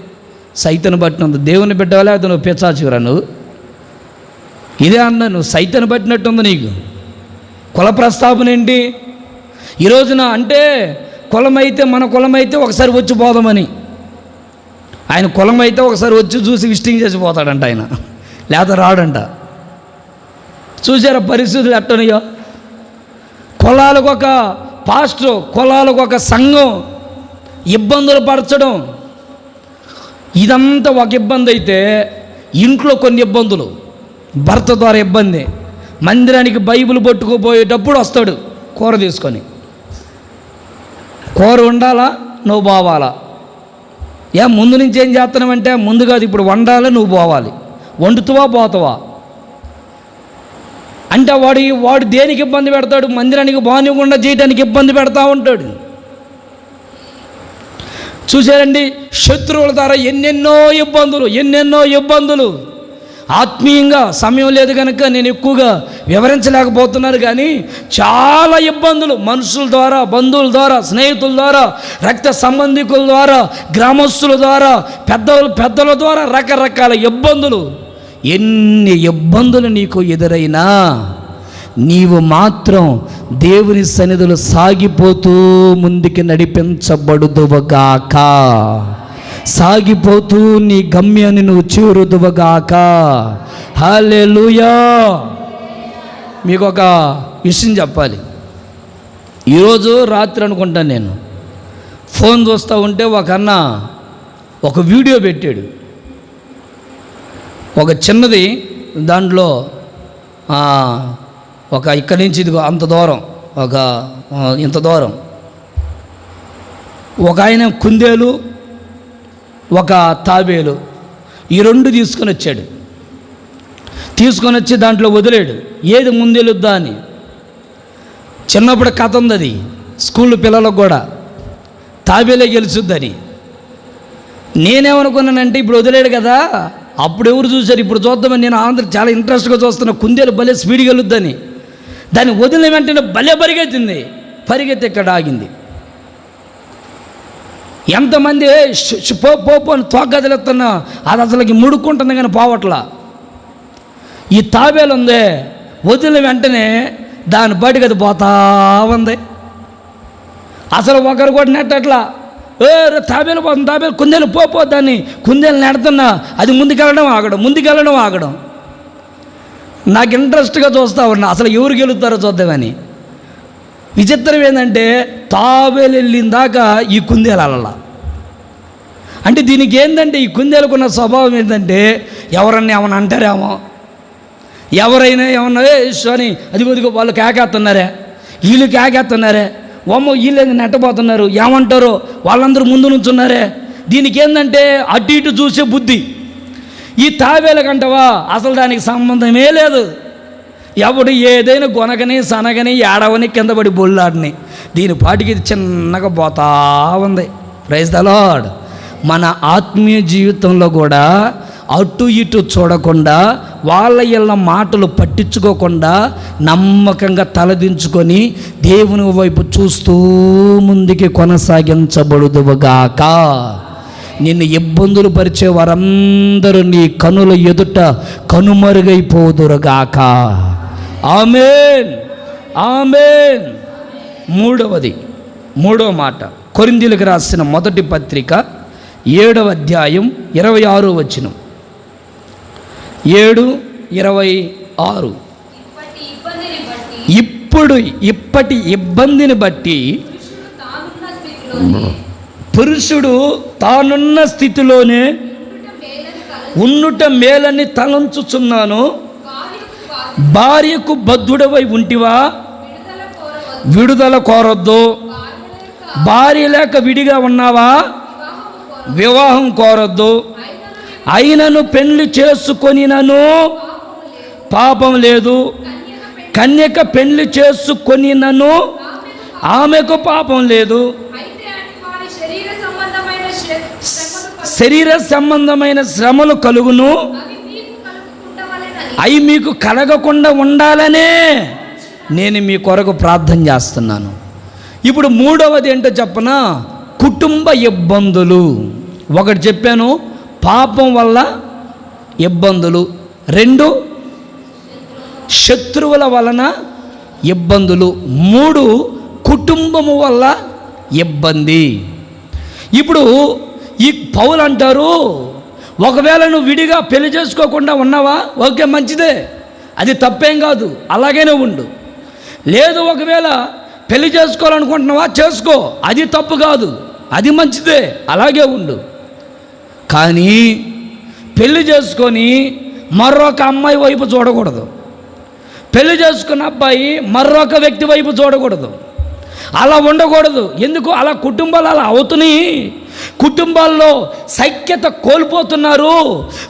సైతను పట్టినందు దేవుని పెట్టావా లేకపోతే నువ్వు పిచ్చాచివరా నువ్వు? ఇదే అన్నా, నువ్వు సైతను పట్టినట్టుంది నీకు. కుల ప్రస్తాపన ఏంటి ఈ రోజున? అంటే కులమైతే, మన కులమైతే ఒకసారి వచ్చి పోదామని. ఆయన కులమైతే ఒకసారి వచ్చి చూసి విజిటింగ్ చేసి పోతాడంట ఆయన, లేకపోతే రాడంట. చూసారా పరిస్థితులు ఎట్టనయో? కులాలకు ఒక పాస్టర్, కులాలకు ఒక సంఘం ఇబ్బందులు పరచడం, ఇదంతా ఒక ఇబ్బంది అయితే, ఇంట్లో కొన్ని ఇబ్బందులు. భర్త ద్వారా ఇబ్బంది. మందిరానికి బైబిల్ పట్టుకుపోయేటప్పుడు వస్తాడు కూర తీసుకొని. కూర వండాలా, నువ్వు పోవాలా? ముందు నుంచి ఏం చేస్తున్నావంటే, ముందు కాదు ఇప్పుడు వండాలి, నువ్వు పోవాలి. వండుతావా పోతావా అంటే వాడు దేనికి ఇబ్బంది పెడతాడు? మందిరానికి బానివ్వకుండా చేయడానికి ఇబ్బంది పెడతా ఉంటాడు. చూసారండి, శత్రువుల ద్వారా ఎన్నెన్నో ఇబ్బందులు. ఆత్మీయంగా సమయం లేదు కనుక నేను ఎక్కువగా వివరించలేకపోతున్నాను. కానీ చాలా ఇబ్బందులు మనుషుల ద్వారా, బంధువుల ద్వారా, స్నేహితుల ద్వారా, రక్త సంబంధికుల ద్వారా, గ్రామస్తుల ద్వారా, పెద్దల ద్వారా రకరకాల ఇబ్బందులు. ఎన్ని ఇబ్బందులు నీకు ఎదురైనా నీవు మాత్రం దేవుని సన్నిధిలో సాగిపోతూ ముందుకి నడిపించబడుదువగాక. సాగిపోతూ నీ గమ్యాన్ని నువ్వు చేరుదువగాక. హల్లెలూయా. మీకు ఒక విషయం చెప్పాలి. ఈరోజు రాత్రి అనుకుంటాను నేను ఫోన్ చూస్తూ ఉంటే ఒక అన్న ఒక వీడియో పెట్టాడు. ఒక చిన్నది, దాంట్లో ఒక ఇక్కడి నుంచి ఇదిగో అంత దూరం, ఇంత దూరం ఒక ఆయన కుందేలు, ఒక తాబేలు, ఈ 2 తీసుకొని వచ్చి దాంట్లో వదిలేడు. ఏది ముందెలుద్దా అని. చిన్నప్పుడు కథ ఉంది అది, స్కూల్ పిల్లలకు కూడా, తాబేలే గెలుచుద్దని. నేనేమనుకున్నానంటే ఇప్పుడు వదిలేడు కదా, అప్పుడు ఎవరు చూశారు, ఇప్పుడు చూద్దామని నేను అందరూ చాలా ఇంట్రెస్ట్గా చూస్తున్నా. కుందేలు భలే స్పీడ్గా వెళ్తుందని దాన్ని వదిలిన వెంటనే భలే పరిగెత్తి ఇక్కడ ఆగింది. ఎంతమంది పోపు అని తోగ్గదిలేస్తున్నా, అది అసలుకి ముడుక్కుంటుంది కానీ పోవట్లా. ఈ తాబేలు ఉంది, వదిలిన వెంటనే దాని బయటకు అది పోతా ఉంది. అసలు ఒకరు కూడా నెట్టట్లా. తాబేలు పోతుంది, కుందేలు పోపో, దాన్ని కుందేలు నెడుతున్నా, అది ముందుకెళ్ళడం ఆగడం. నాకు ఇంట్రెస్ట్గా చూస్తూ ఉన్నా, అసలు ఎవరు గెలుస్తారో చూద్దామని. విచిత్రం ఏంటంటే తాబేలు వెళ్ళిన దాకా ఈ కుందేలు అలలా. అంటే దీనికి ఏంటంటే, ఈ కుందేలుకున్న స్వభావం ఏంటంటే, ఎవరన్నా ఏమన్నా అంటారేమో, ఎవరైనా ఏమన్నా అని అది కొద్దిగా వాళ్ళు కేకేస్తున్నారే, వీళ్ళు కేకేస్తున్నారే, వీళ్ళు నెట్టబోతున్నారు, ఏమంటారో వాళ్ళందరూ ముందు నుంచున్నారే. దీనికి ఏంటంటే అటు ఇటు చూసే బుద్ధి. ఈ తాబేలకంటవా అసలు దానికి సంబంధమే లేదు. ఎవడు ఏదైనా గొనగని సనగని ఏడవని కింద పడి బొల్లాడిని, దీని పాటికి ఇది చిన్నగా పోతా ఉంది. Praise the Lord. మన ఆత్మీయ జీవితంలో కూడా అటు ఇటు చూడకుండా వాళ్ళ ఇళ్ళ మాటలు పట్టించుకోకుండా నమ్మకంగా తలదించుకొని దేవుని వైపు చూస్తూ ముందుకి కొనసాగించబడుదువుగాక. నిన్ను ఇబ్బందులు పరిచే వారందరూ నీ కనుల ఎదుట కనుమరుగైపోదురుగాక. ఆమేన్, ఆమేన్. మూడవ మాట కొరింథీయులకు రాసిన మొదటి పత్రిక 7వ అధ్యాయం 26వ వచనం. 7:26. ఇప్పటి ఇబ్బందిని బట్టి పురుషుడు తానున్న స్థితిలోనే ఉండుట మేలని తలంచుచున్నాను. భార్యకు బద్ధుడవై ఉంటివా? విడుదల కోరొద్దు. భార్య లేక విడిగా ఉన్నావా? వివాహం కోరొద్దు. అయినను పెళ్లి చేసుకొనినను పాపం లేదు. కన్యక పెళ్లి చేసుకొనినను ఆమెకు పాపం లేదు. శరీర సంబంధమైన శ్రమలు కలుగును, అవి మీకు కలగకుండా ఉండాలనే నేను మీ కొరకు ప్రార్థన చేస్తున్నాను. ఇప్పుడు మూడవది ఏంటో చెప్పనా? కుటుంబ ఇబ్బందులు. ఒకటి చెప్పాను, పాపం వల్ల ఇబ్బందులు. 2, శత్రువుల వలన ఇబ్బందులు. 3, కుటుంబము వల్ల ఇబ్బంది. ఇప్పుడు ఈ పౌలు అంటారు, ఒకవేళ నువ్వు విడిగా పెళ్లి చేసుకోకుండా ఉన్నావా? ఓకే, మంచిదే, అది తప్పేం కాదు, అలాగైనా ఉండు. లేదు, ఒకవేళ పెళ్లి చేసుకోవాలనుకుంటున్నావా? చేసుకో, అది తప్పు కాదు, అది మంచిదే, అలాగే ఉండు. కానీ పెళ్లి చేసుకొని మరొక అమ్మాయి వైపు చూడకూడదు. పెళ్లి చేసుకున్న అబ్బాయి మరొక వ్యక్తి వైపు చూడకూడదు. అలా ఉండకూడదు. ఎందుకు? అలా కుటుంబాలు అలా అవుతున్నాయి. కుటుంబాల్లో సఖ్యత కోల్పోతున్నారు.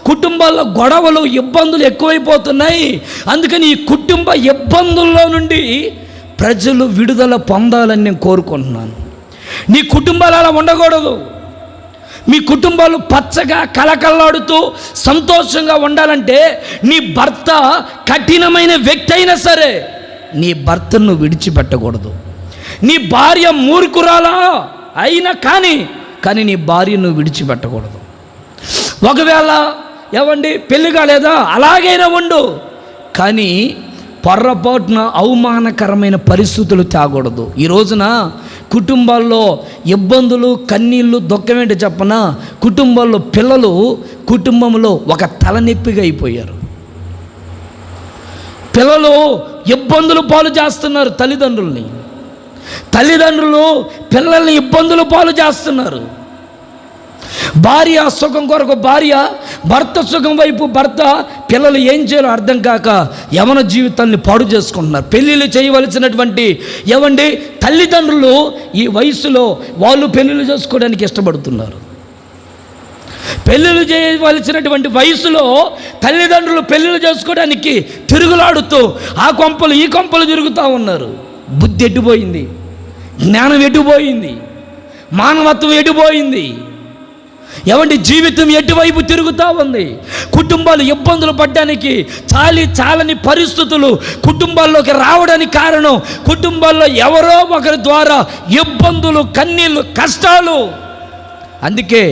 కుటుంబాల్లో గొడవలు, ఇబ్బందులు ఎక్కువైపోతున్నాయి. అందుకని ఈ కుటుంబ ఇబ్బందుల్లో నుండి ప్రజలు విడుదల పొందాలని నేను కోరుకుంటున్నాను. నీ కుటుంబాలు అలా ఉండకూడదు. మీ కుటుంబాలు పచ్చగా కలకల్లాడుతూ సంతోషంగా ఉండాలంటే నీ భర్త కఠినమైన వ్యక్తి అయినా సరే నీ భర్తను విడిచిపెట్టకూడదు. నీ భార్య మూర్ఖురాలా అయినా కానీ నీ భార్యను విడిచిపెట్టకూడదు. ఒకవేళ ఏవండి పెళ్లి కాలేదా? అలాగైనా ఉండు, కానీ పొర్రపాటున అవమానకరమైన పరిస్థితులు తేకూడదు. ఈ రోజున కుటుంబాల్లో ఇబ్బందులు, కన్నీళ్ళు, దుఃఖం ఏంటి చెప్పనా? కుటుంబాల్లో పిల్లలు కుటుంబంలో ఒక తలనొప్పిగా అయిపోయారు. పిల్లలు ఇబ్బందులు పాలు చేస్తున్నారు తల్లిదండ్రుల్ని. తల్లిదండ్రులు పిల్లల్ని ఇబ్బందులు పాలు చేస్తున్నారు. భార్య సుఖం కొరకు భార్య, భర్త సుఖం వైపు భర్త. పిల్లలు ఏం చేయాలో అర్థం కాక యవన జీవితాన్ని పాడు చేసుకుంటున్నారు. పెళ్ళిళ్ళు చేయవలసినటువంటి తల్లిదండ్రులు ఈ వయసులో వాళ్ళు పెళ్ళిళ్ళు చేసుకోవడానికి ఇష్టపడుతున్నారు. పెళ్ళిళ్ళు చేయవలసినటువంటి వయసులో తల్లిదండ్రులు పెళ్ళిళ్ళు చేసుకోవడానికి తిరుగులాడుతూ ఆ కొంపలు ఈ కొంపలు తిరుగుతూ ఉన్నారు. బుద్ధి ఎటుపోయింది, జ్ఞానం ఎటుపోయింది, మానవత్వం ఎటుపోయింది, జీవితం ఎటువైపు తిరుగుతూ ఉంది. కుటుంబాలు ఇబ్బందులు పడడానికి చాలని పరిస్థితులు కుటుంబాల్లోకి రావడానికి కారణం కుటుంబాల్లో ఎవరో ఒకరి ద్వారా ఇబ్బందులు, కన్నీళ్ళు, కష్టాలు. అందుకే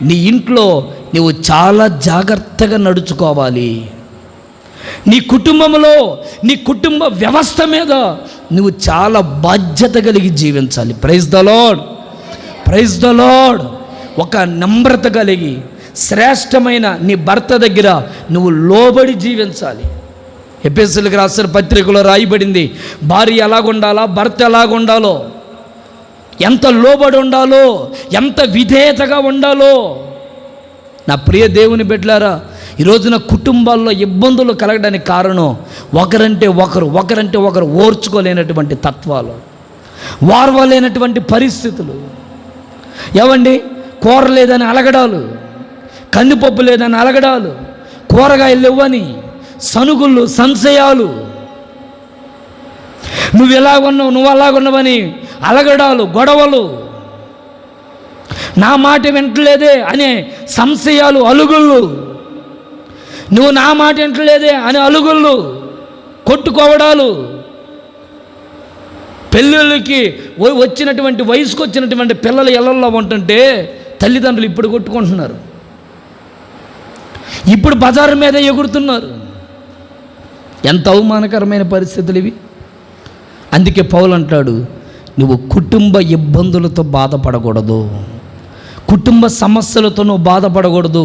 నీ ఇంట్లో నువ్వు చాలా జాగ్రత్తగా నడుచుకోవాలి. నీ కుటుంబంలో, నీ కుటుంబ వ్యవస్థ మీద నువ్వు చాలా బాధ్యత కలిగి జీవించాలి. Praise the lord, praise the Lord. ఒక నమ్రత కలిగి శ్రేష్టమైన నీ భర్త దగ్గర నువ్వు లోబడి జీవించాలి. ఎఫెసీయులకు రాసిన పత్రికలో రాయబడింది, భార్య ఎలాగుండాలా, భర్త ఎలాగుండాలో, ఎంత లోబడి ఉండాలో, ఎంత విధేయతగా ఉండాలో. నా ప్రియ దేవుని బిడ్డలారా, ఈ రోజున కుటుంబాల్లో ఇబ్బందులు కలగడానికి కారణం ఒకరంటే ఒకరు ఓర్చుకోలేనటువంటి తత్వాలు, వారవలేనటువంటి పరిస్థితులు. కూర లేదని అలగడాలు, కందిపప్పు లేదని అలగడాలు, కూరగాయలు ఇవ్వని సనుగుళ్ళు, సంశయాలు, నువ్వు ఎలాగున్నావు, నువ్వు అలాగున్నావని అలగడాలు, గొడవలు. నా మాట వింటలేదే అనే సంశయాలు, అలుగుళ్ళు, నువ్వు నా మాట వింటలేదే అనే అలుగుళ్ళు, కొట్టుకోవడాలు, పెళ్ళిళ్ళకి వచ్చినటువంటి వయసుకు వచ్చినటువంటి పిల్లలు ఇళ్ళల్లో ఉంటుంటే తల్లిదండ్రులు ఇప్పుడు కొట్టుకుంటున్నారు, ఇప్పుడు బజారు మీద ఎగురుతున్నారు. ఎంత అవమానకరమైన పరిస్థితులు ఇవి. అందుకే పౌలు అంటాడు, నువ్వు కుటుంబ ఇబ్బందులతో బాధపడకూడదు, కుటుంబ సమస్యలతో నువ్వు బాధపడకూడదు,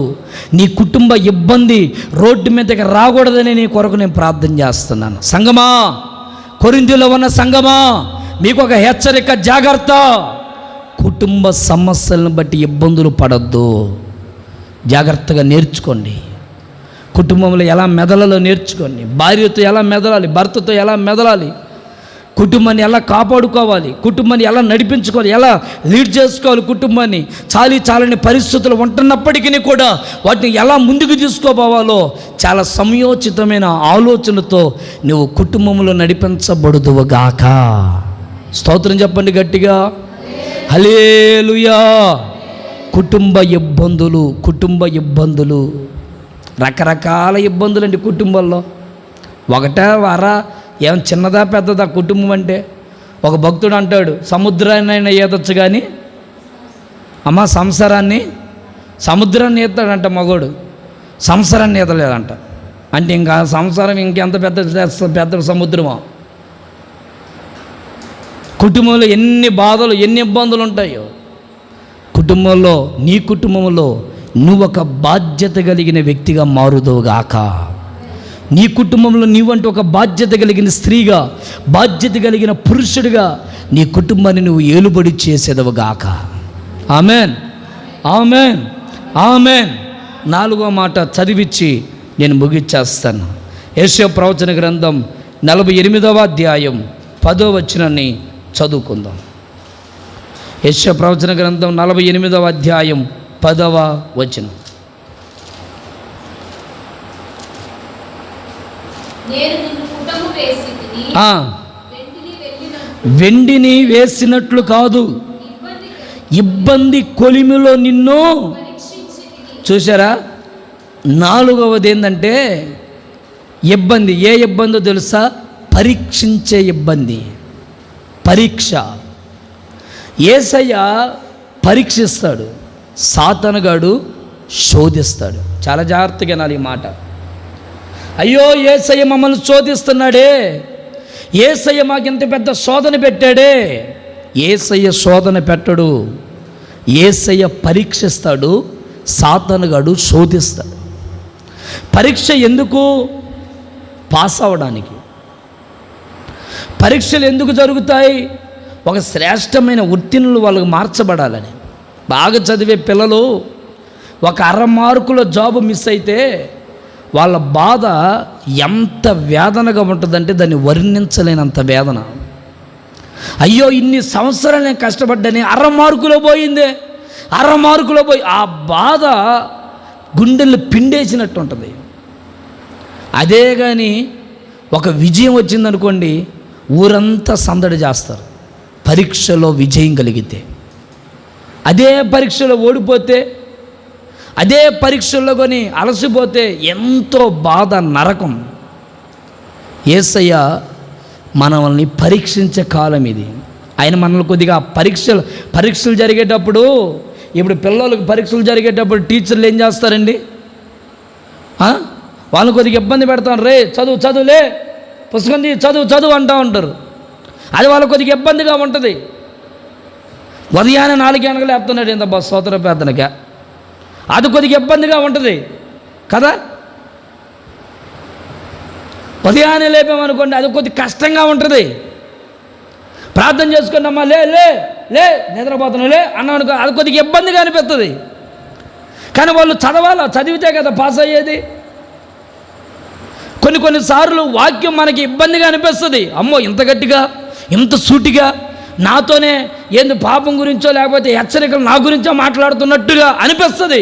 నీ కుటుంబ ఇబ్బంది రోడ్డు మీదకి రాకూడదని నీ కొరకు నేను ప్రార్థన చేస్తున్నాను. సంగమా, కొరింథీలో ఉన్న సంగమా, మీకు ఒక హెచ్చరిక, జాగ్రత్త. కుటుంబ సమస్యలను బట్టి ఇబ్బందులు పడద్దు, జాగ్రత్తగా నేర్చుకోండి. కుటుంబంలో ఎలా మెదలలో నేర్చుకోండి, భార్యతో ఎలా మెదలాలి, భర్తతో ఎలా మెదలాలి, కుటుంబాన్ని ఎలా కాపాడుకోవాలి, కుటుంబాన్ని ఎలా నడిపించుకోవాలి, ఎలా లీడ్ చేసుకోవాలి, కుటుంబాన్ని చాలని పరిస్థితులు ఉంటున్నప్పటికీ కూడా వాటిని ఎలా ముందుకు తీసుకోపోవాలో చాలా సమయోచితమైన ఆలోచనతో నువ్వు కుటుంబంలో నడిపించబడుదువుగాక. స్తోత్రం చెప్పండి గట్టిగా, హల్లెలూయా. కుటుంబ ఇబ్బందులు రకరకాల ఇబ్బందులు అండి కుటుంబంలో. ఒకటే వారా ఏం చిన్నదా పెద్దదా కుటుంబం అంటే? ఒక భక్తుడు అంటాడు, సముద్రాన్ని ఈదొచ్చు కానీ అమ్మ సముద్రాన్ని ఈతాడంట మగోడు, సంసారాన్ని ఈదలేదంట. అంటే ఇంకా సంసారం ఇంకెంత పెద్ద సముద్రమో. కుటుంబంలో ఎన్ని బాధలు, ఎన్ని ఇబ్బందులు ఉంటాయో. కుటుంబంలో, నీ కుటుంబంలో నువ్వు ఒక బాధ్యత కలిగిన వ్యక్తిగా మారుదువుగాక. నీ కుటుంబంలో నీవంటూ ఒక బాధ్యత కలిగిన స్త్రీగా, బాధ్యత కలిగిన పురుషుడిగా నీ కుటుంబాన్ని నువ్వు ఏలుబడి చేసేదవుగాక. Amen, amen, amen. 4వ మాట చదివించి నేను ముగిచ్చేస్తాను. యెషయా ప్రవచన గ్రంథం 48వ అధ్యాయం 10వ వచనాన్ని చదువుకుందాం. యెషయా ప్రవచన గ్రంథం 48వ అధ్యాయం 10వ వచనం. వెండిని వేసినట్లు కాదు, ఇబ్బంది కొలిమిలో నిన్ను. చూసారా? 4వది ఏంటంటే ఇబ్బంది. ఏ ఇబ్బందో తెలుసా? పరీక్షించే ఇబ్బంది, పరీక్ష. యేసయ్య పరీక్షిస్తాడు, సాతానుగాడు శోధిస్తాడు. చాలా జాగ్రత్తగా వినాలి ఈ మాట. అయ్యో యేసయ్య మమ్మల్ని శోధిస్తున్నాడే, యేసయ్య మాకింత పెద్ద శోధన పెట్టాడే. యేసయ్య శోధన పెట్టడు, యేసయ్య పరీక్షిస్తాడు, సాతానుగాడు శోధిస్తాడు. పరీక్ష ఎందుకు? పాస్ అవ్వడానికి. పరీక్షలు ఎందుకు జరుగుతాయి? ఒక శ్రేష్టమైన ఉత్తీర్ణులు వాళ్ళకు మార్చబడాలని. బాగా చదివే పిల్లలు ఒక 1/2 మార్కులో జాబు మిస్ అయితే వాళ్ళ బాధ ఎంత వేదనగా ఉంటుందంటే దాన్ని వర్ణించలేనంత వేదన. అయ్యో ఇన్ని సంవత్సరాలు నేను కష్టపడ్డాని, 1/2 మార్కులో పోయిందే, 1/2 మార్కులో పోయి ఆ బాధ గుండెలు పిండేసినట్టు ఉంటుంది. అదే కానీ ఒక విజయం వచ్చిందనుకోండి, ఊరంతా సందడి చేస్తారు. పరీక్షలో విజయం కలిగితే, అదే పరీక్షలో ఓడిపోతే, అదే పరీక్షల్లో కొని అలసిపోతే ఎంతో బాధ, నరకం. యేసయ్య మనల్ని పరీక్షించే కాలం ఇది. ఆయన మనల్ని కొద్దిగా పరీక్షలు జరిగేటప్పుడు, ఇప్పుడు పిల్లలకు పరీక్షలు జరిగేటప్పుడు టీచర్లు ఏం చేస్తారండి? వాళ్ళని కొద్దిగా ఇబ్బంది పెడతాను. రే చదువులే, పుస్తకం చదువు అంటూ ఉంటారు. అది వాళ్ళకి కొద్దిగా ఇబ్బందిగా ఉంటుంది. ఉదయాన్నే 4 గంటలకు లేపుతున్నాడు ఇంత స్తోత్ర ప్రార్థనగా, అది కొద్దిగా ఇబ్బందిగా ఉంటుంది కదా. ఉదయాన్నే లేపామనుకోండి, అది కొద్దిగా కష్టంగా ఉంటుంది. ప్రార్థన చేసుకున్నామ్మా, లే నిద్రపోతున్నాలే అన్నామనుకో, అది కొద్దిగా ఇబ్బందిగా అనిపిస్తుంది. కానీ వాళ్ళు చదివితే కదా పాస్ అయ్యేది. కొన్నిసార్లు వాక్యం మనకి ఇబ్బందిగా అనిపిస్తుంది. అమ్మో ఇంత గట్టిగా, ఇంత సూటిగా, నాతోనే ఏంది పాపం గురించో లేకపోతే హెచ్చరికలు నా గురించో మాట్లాడుతున్నట్టుగా అనిపిస్తుంది.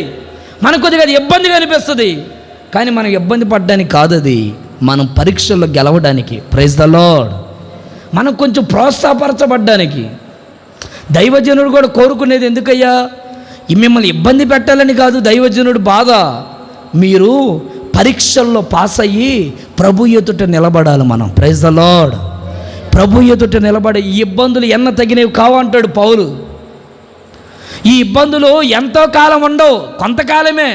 మనకు కొద్దిగా అది ఇబ్బందిగా అనిపిస్తుంది. కానీ మనం ఇబ్బంది పడడానికి కాదు, అది మనం పరీక్షల్లో గెలవడానికి. Praise the Lord. మనం కొంచెం ప్రోత్సాహపరచబడ్డానికి. దైవజనుడు కూడా కోరుకునేది ఎందుకయ్యా? మిమ్మల్ని ఇబ్బంది పెట్టాలని కాదు దైవజనుడు బాధ. మీరు పరీక్షల్లో పాస్ అయ్యి ప్రభు ఎదుట నిలబడాలి. మనం ప్రైజ్ ద లార్డ్. ప్రభు ఎదుట నిలబడే ఈ ఇబ్బందులు ఎన్న తగినవి కావంటాడు పౌలు. ఈ ఇబ్బందులు ఎంతో కాలం ఉండవు, కొంతకాలమే.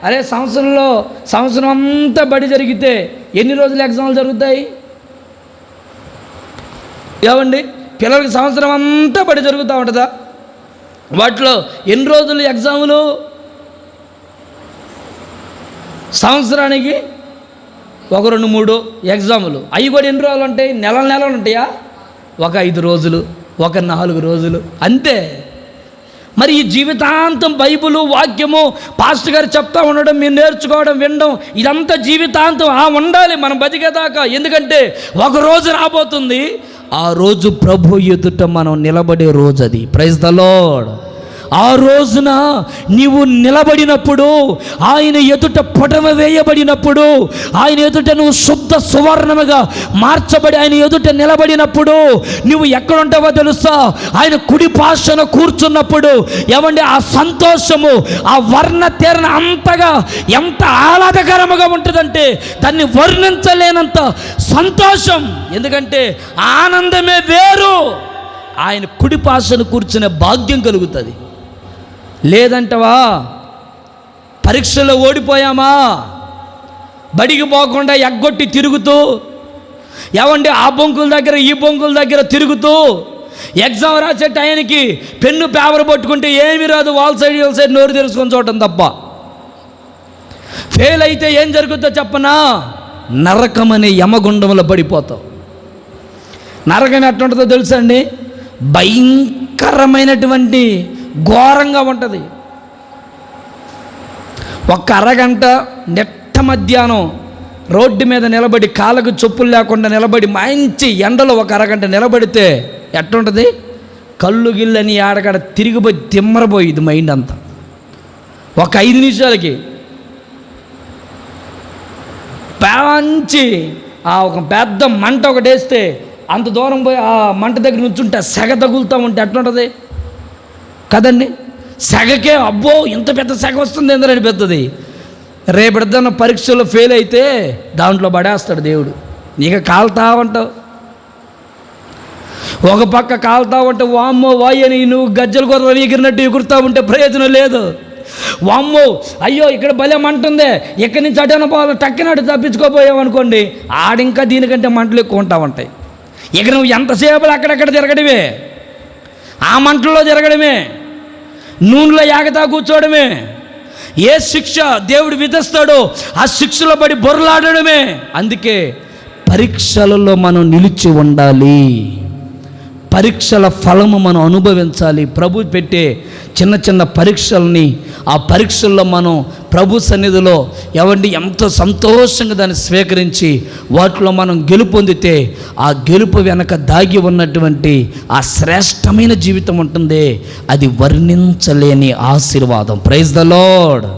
అరే సంవత్సరం అంతా బడి జరిగితే ఎన్ని రోజులు ఎగ్జామ్లు జరుగుతాయి? ఏమండి, పిల్లలకి సంవత్సరం అంతా బడి జరుగుతూ ఉంటుందా? వాటిలో ఎన్ని రోజులు ఎగ్జాములు? సంవత్సరానికి 1-2-3 ఎగ్జాములు. అవి కూడా ఎన్ని రోజులు ఉంటాయి? నెలలు ఉంటాయా? ఒక 5 రోజులు, ఒక 4 రోజులు, అంతే. మరి ఈ జీవితాంతం బైబిలు వాక్యము పాస్టర్ గారు చెప్తా ఉండడం, మీరు నేర్చుకోవడం, వినడం, ఇదంతా జీవితాంతం ఉండాలి మనం బతికేదాకా. ఎందుకంటే ఒక రోజు రాబోతుంది, ఆ రోజు ప్రభు ఎదుట మనం నిలబడే రోజు అది. Praise the Lord. ఆ రోజున నీవు నిలబడినప్పుడు, ఆయన ఎదుట పొటమ వేయబడినప్పుడు, ఆయన ఎదుట నువ్వు శుద్ధ సువర్ణముగా మార్చబడి ఆయన ఎదుట నిలబడినప్పుడు నువ్వు ఎక్కడుంటావో తెలుసా? ఆయన కుడి పార్శ్వన కూర్చున్నప్పుడు ఏమండి, ఆ సంతోషము, ఆ వర్ణ తీరణ అంతగా ఎంత ఆహ్లాదకరముగా ఉంటుందంటే దాన్ని వర్ణించలేనంత సంతోషం. ఎందుకంటే ఆనందమే వేరు. ఆయన కుడి పార్శ్వన కూర్చునే భాగ్యం కలుగుతుంది. లేదంటవా, పరీక్షలో ఓడిపోయామా, బడికి పోకుండా ఎగ్గొట్టి తిరుగుతూ, ఏమండి ఆ బొంకుల దగ్గర ఈ బొంకుల దగ్గర తిరుగుతూ, ఎగ్జామ్ రాసే టైంకి పెన్ను పేపర్ పట్టుకుంటే ఏమీ రాదు, వాల్ సైడ్ నోరు తెరుచుకొని చూడటం తప్ప. ఫెయిల్ అయితే ఏం జరుగుతుందో చెప్పనా? నరకం అనే యమగుండంలో పడిపోతావు. నరకం ఎట్లుంటుందో తెలుసా అండి? భయంకరమైనటువంటి ఘోరంగా ఉంటుంది. ఒక్క అరగంట నెట్ట మధ్యాహ్నం రోడ్డు మీద నిలబడి, కాళ్ళకు చెప్పులు లేకుండా నిలబడి మంచి ఎండలో ఒక అరగంట నిలబడితే ఎట్లుంటుంది? కళ్ళు గిల్లని ఆడకాడ తిరిగిపోయి తిమ్మరపోయింది మైండ్ అంతా. ఒక 5 నిమిషాలకి మంచి ఒక పెద్ద మంట ఒకటి వేస్తే అంత దూరం పోయి ఆ మంట దగ్గర నుంచుంటే సెగ తగులుతూ ఉంటే ఎట్లుంటుంది కదండి? సెగకే అబ్బో ఇంత పెద్ద సెగ వస్తుంది ఏందని అనిపిస్తుంది. రేపటిదన్న పరీక్షలో ఫెయిల్ అయితే దాంట్లో పడేస్తాడు దేవుడు. నీకు కాలుతా ఉంటావు, ఒక పక్క కాలుతా ఉంటే వామ్మో వాయని నువ్వు గజ్జల కొర ఎగిరినట్టు ఎగురుతూ ఉంటే ప్రయోజనం లేదు. వామ్మో అయ్యో ఇక్కడ భలే మంట ఉంది, ఇక్కడి నుంచి అటన పోవాలి, టక్కినట్టు తప్పించుకోపోయావు అనుకోండి, ఆడింకా దీనికంటే మంటలు ఎక్కువ ఉంటా ఉంటాయి. ఇక నువ్వు ఎంతసేపు అక్కడక్కడ తిరగడమే, ఆ మంటల్లో తిరగడమే, నూనెలో యాగతా కూర్చోవడమే. ఏ శిక్ష దేవుడు విధిస్తాడో ఆ శిక్షలో పడి బొర్రలాడడమే. అందుకే పరీక్షలలో మనం నిలిచి ఉండాలి, పరీక్షల ఫలము మనం అనుభవించాలి. ప్రభు పెట్టే చిన్న చిన్న పరీక్షల్ని, ఆ పరీక్షల్లో మనం ప్రభు సన్నిధిలో ఎంతో సంతోషంగా దాన్ని స్వీకరించి వాటిలో మనం గెలుపొందితే ఆ గెలుపు వెనక దాగి ఉన్నటువంటి ఆ శ్రేష్టమైన జీవితం ఉంటుంది. అది వర్ణించలేని ఆశీర్వాదం. Praise the Lord.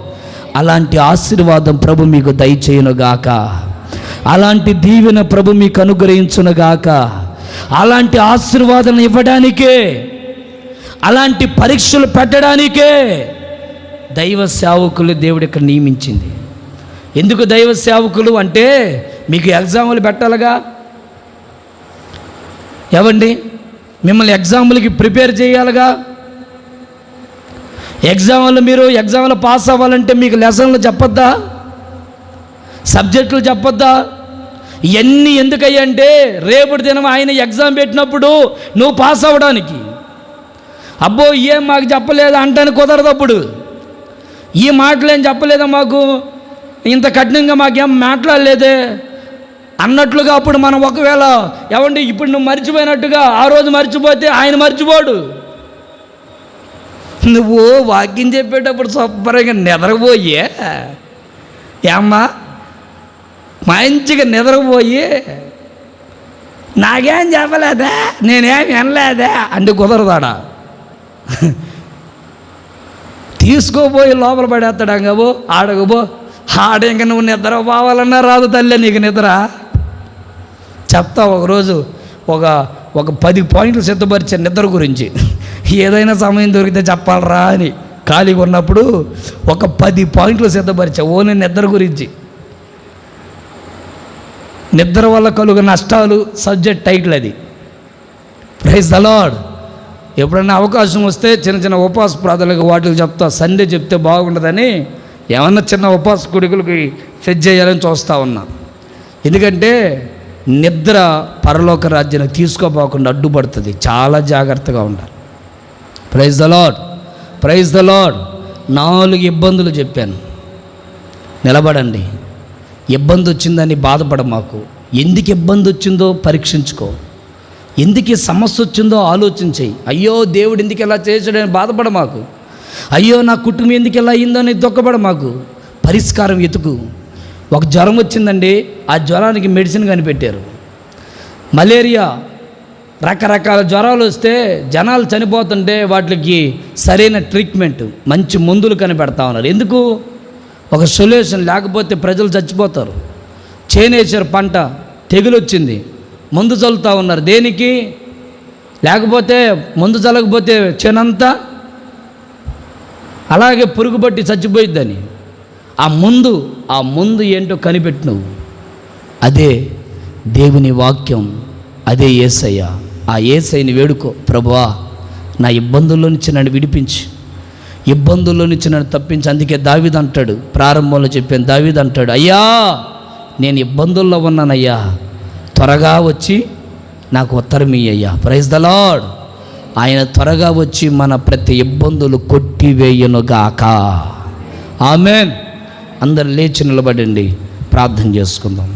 అలాంటి ఆశీర్వాదం ప్రభు మీకు దయచేయునుగాక. అలాంటి దీవెన ప్రభు మీకు అనుగ్రహించునుగాక. అలాంటి ఆశీర్వాదం ఇవ్వడానికే, అలాంటి పరీక్షలు పెట్టడానికే దైవ సేవకులు దేవుడు ఇక్కడ నియమించింది. ఎందుకు దైవ సేవకులు అంటే మీకు ఎగ్జాములు పెట్టాలిగా. మిమ్మల్ని ఎగ్జాములకి ప్రిపేర్ చేయాలిగా. మీరు ఎగ్జామ్లో పాస్ అవ్వాలంటే మీకు లెసన్లు చెప్పొద్దా, సబ్జెక్టులు చెప్పొద్దా? ఇవన్నీ ఎందుకయ్యంటే రేపటి దినం ఆయన ఎగ్జామ్ పెట్టినప్పుడు నువ్వు పాస్ అవ్వడానికి. అబ్బో ఏం మాకు చెప్పలేదు అంటాను కుదరదు. అప్పుడు ఈ మాటలు ఏం చెప్పలేదా మాకు, ఇంత కఠినంగా మాకేం మాట్లాడలేదే అన్నట్లుగా అప్పుడు మనం ఒకవేళ ఇప్పుడు నువ్వు మర్చిపోయినట్టుగా ఆ రోజు మర్చిపోతే ఆయన మర్చిపోడు. నువ్వు వాక్యం చెప్పేటప్పుడు శుభ్రంగా నిద్రపోయే ఏమ్మా, మంచిగా నిద్రపోయి నాకేం చెప్పలేదా, నేనేం వినలేదా అంటే కుదరదాడా. తీసుకోపోయి లోపల పడేస్తాడు. ఆడకపో ఆడ ఇంకా నువ్వు నిద్ర పోవాలన్నా రాదు తల్లి నీకు నిద్ర. చెప్తా ఒకరోజు ఒక 10 పాయింట్లు సిద్ధపరిచే నిద్ర గురించి. ఏదైనా సమయం దొరికితే చెప్పాలరా అని ఖాళీగా ఉన్నప్పుడు ఒక 10 పాయింట్లు సిద్ధపరిచా ఓన్లీ నిద్ర గురించి. నిద్ర వల్ల కలుగు నష్టాలు సబ్జెక్ట్ టైటిల్ అది. Praise the Lord. ఎప్పుడైనా అవకాశం వస్తే చిన్న చిన్న ఉపవాస ప్రార్థనలకు వాటికి చెప్తా. సండే చెప్తే బాగుంటుందని ఏమన్నా చిన్న ఉపవాస కొడుకులకి సెట్ చేయాలని చూస్తూ ఉన్నా. ఎందుకంటే నిద్ర పరలోక రాజ్యాన్ని తీసుకోపోకుండా అడ్డుపడుతుంది. చాలా జాగ్రత్తగా ఉండాలి. Praise the lord, praise the Lord. 4 ఇబ్బందులు చెప్పాను. నిలబడండి. ఇబ్బంది వచ్చిందని బాధపడ మాకు. ఎందుకు ఇబ్బంది వచ్చిందో పరీక్షించుకో. ఎందుకు ఈ సమస్య వచ్చిందో ఆలోచించేయి. అయ్యో దేవుడు ఎందుకు ఇలా చేసాడని బాధపడ మాకు. అయ్యో నా కుటుంబం ఎందుకు ఇలా అయిందో అని దుఃఖపడ మాకు. పరిష్కారం ఎతుకు. ఒక జ్వరం వచ్చిందండి, ఆ జ్వరానికి మెడిసిన్ కనిపెట్టారు. మలేరియా, రకరకాల జ్వరాలు వస్తే జనాలు చనిపోతుంటే వాటికి సరైన ట్రీట్మెంట్, మంచి మందులు కనిపెడతా ఉన్నారు. ఎందుకు? ఒక సొల్యూషన్ లేకపోతే ప్రజలు చచ్చిపోతారు. చేనేసారు, పంట తెగులు వచ్చింది, మందు చల్లుతూ ఉన్నారు. దేనికి? లేకపోతే మందు చల్లకపోతే చేనంతా అలాగే పురుగు పట్టి చచ్చిపోయిద్దని. ఆ ముందు ఏంటో కనిపెట్టు నువ్వు. అదే దేవుని వాక్యం, అదే యేసయ్య. ఆ యేసయ్యని వేడుకో. ప్రభువా, నా ఇబ్బందుల్లో నుంచి నన్ను విడిపించి, ఇబ్బందుల్లో నుంచి నన్ను తప్పించి. అందుకే దావీదు అంటాడు, ప్రారంభంలో చెప్పాను, దావీదు అంటాడు, అయ్యా నేను ఇబ్బందుల్లో ఉన్నానయ్యా, త్వరగా వచ్చి నాకు ఉత్తరం ఇయ్యయ్యా. Praise the lord. ఆయన త్వరగా వచ్చి మన ప్రతి ఇబ్బందులు కొట్టివేయునుగాక. ఆమేన్. అందరు లేచి నిలబడండి, ప్రార్థన చేసుకుందాం.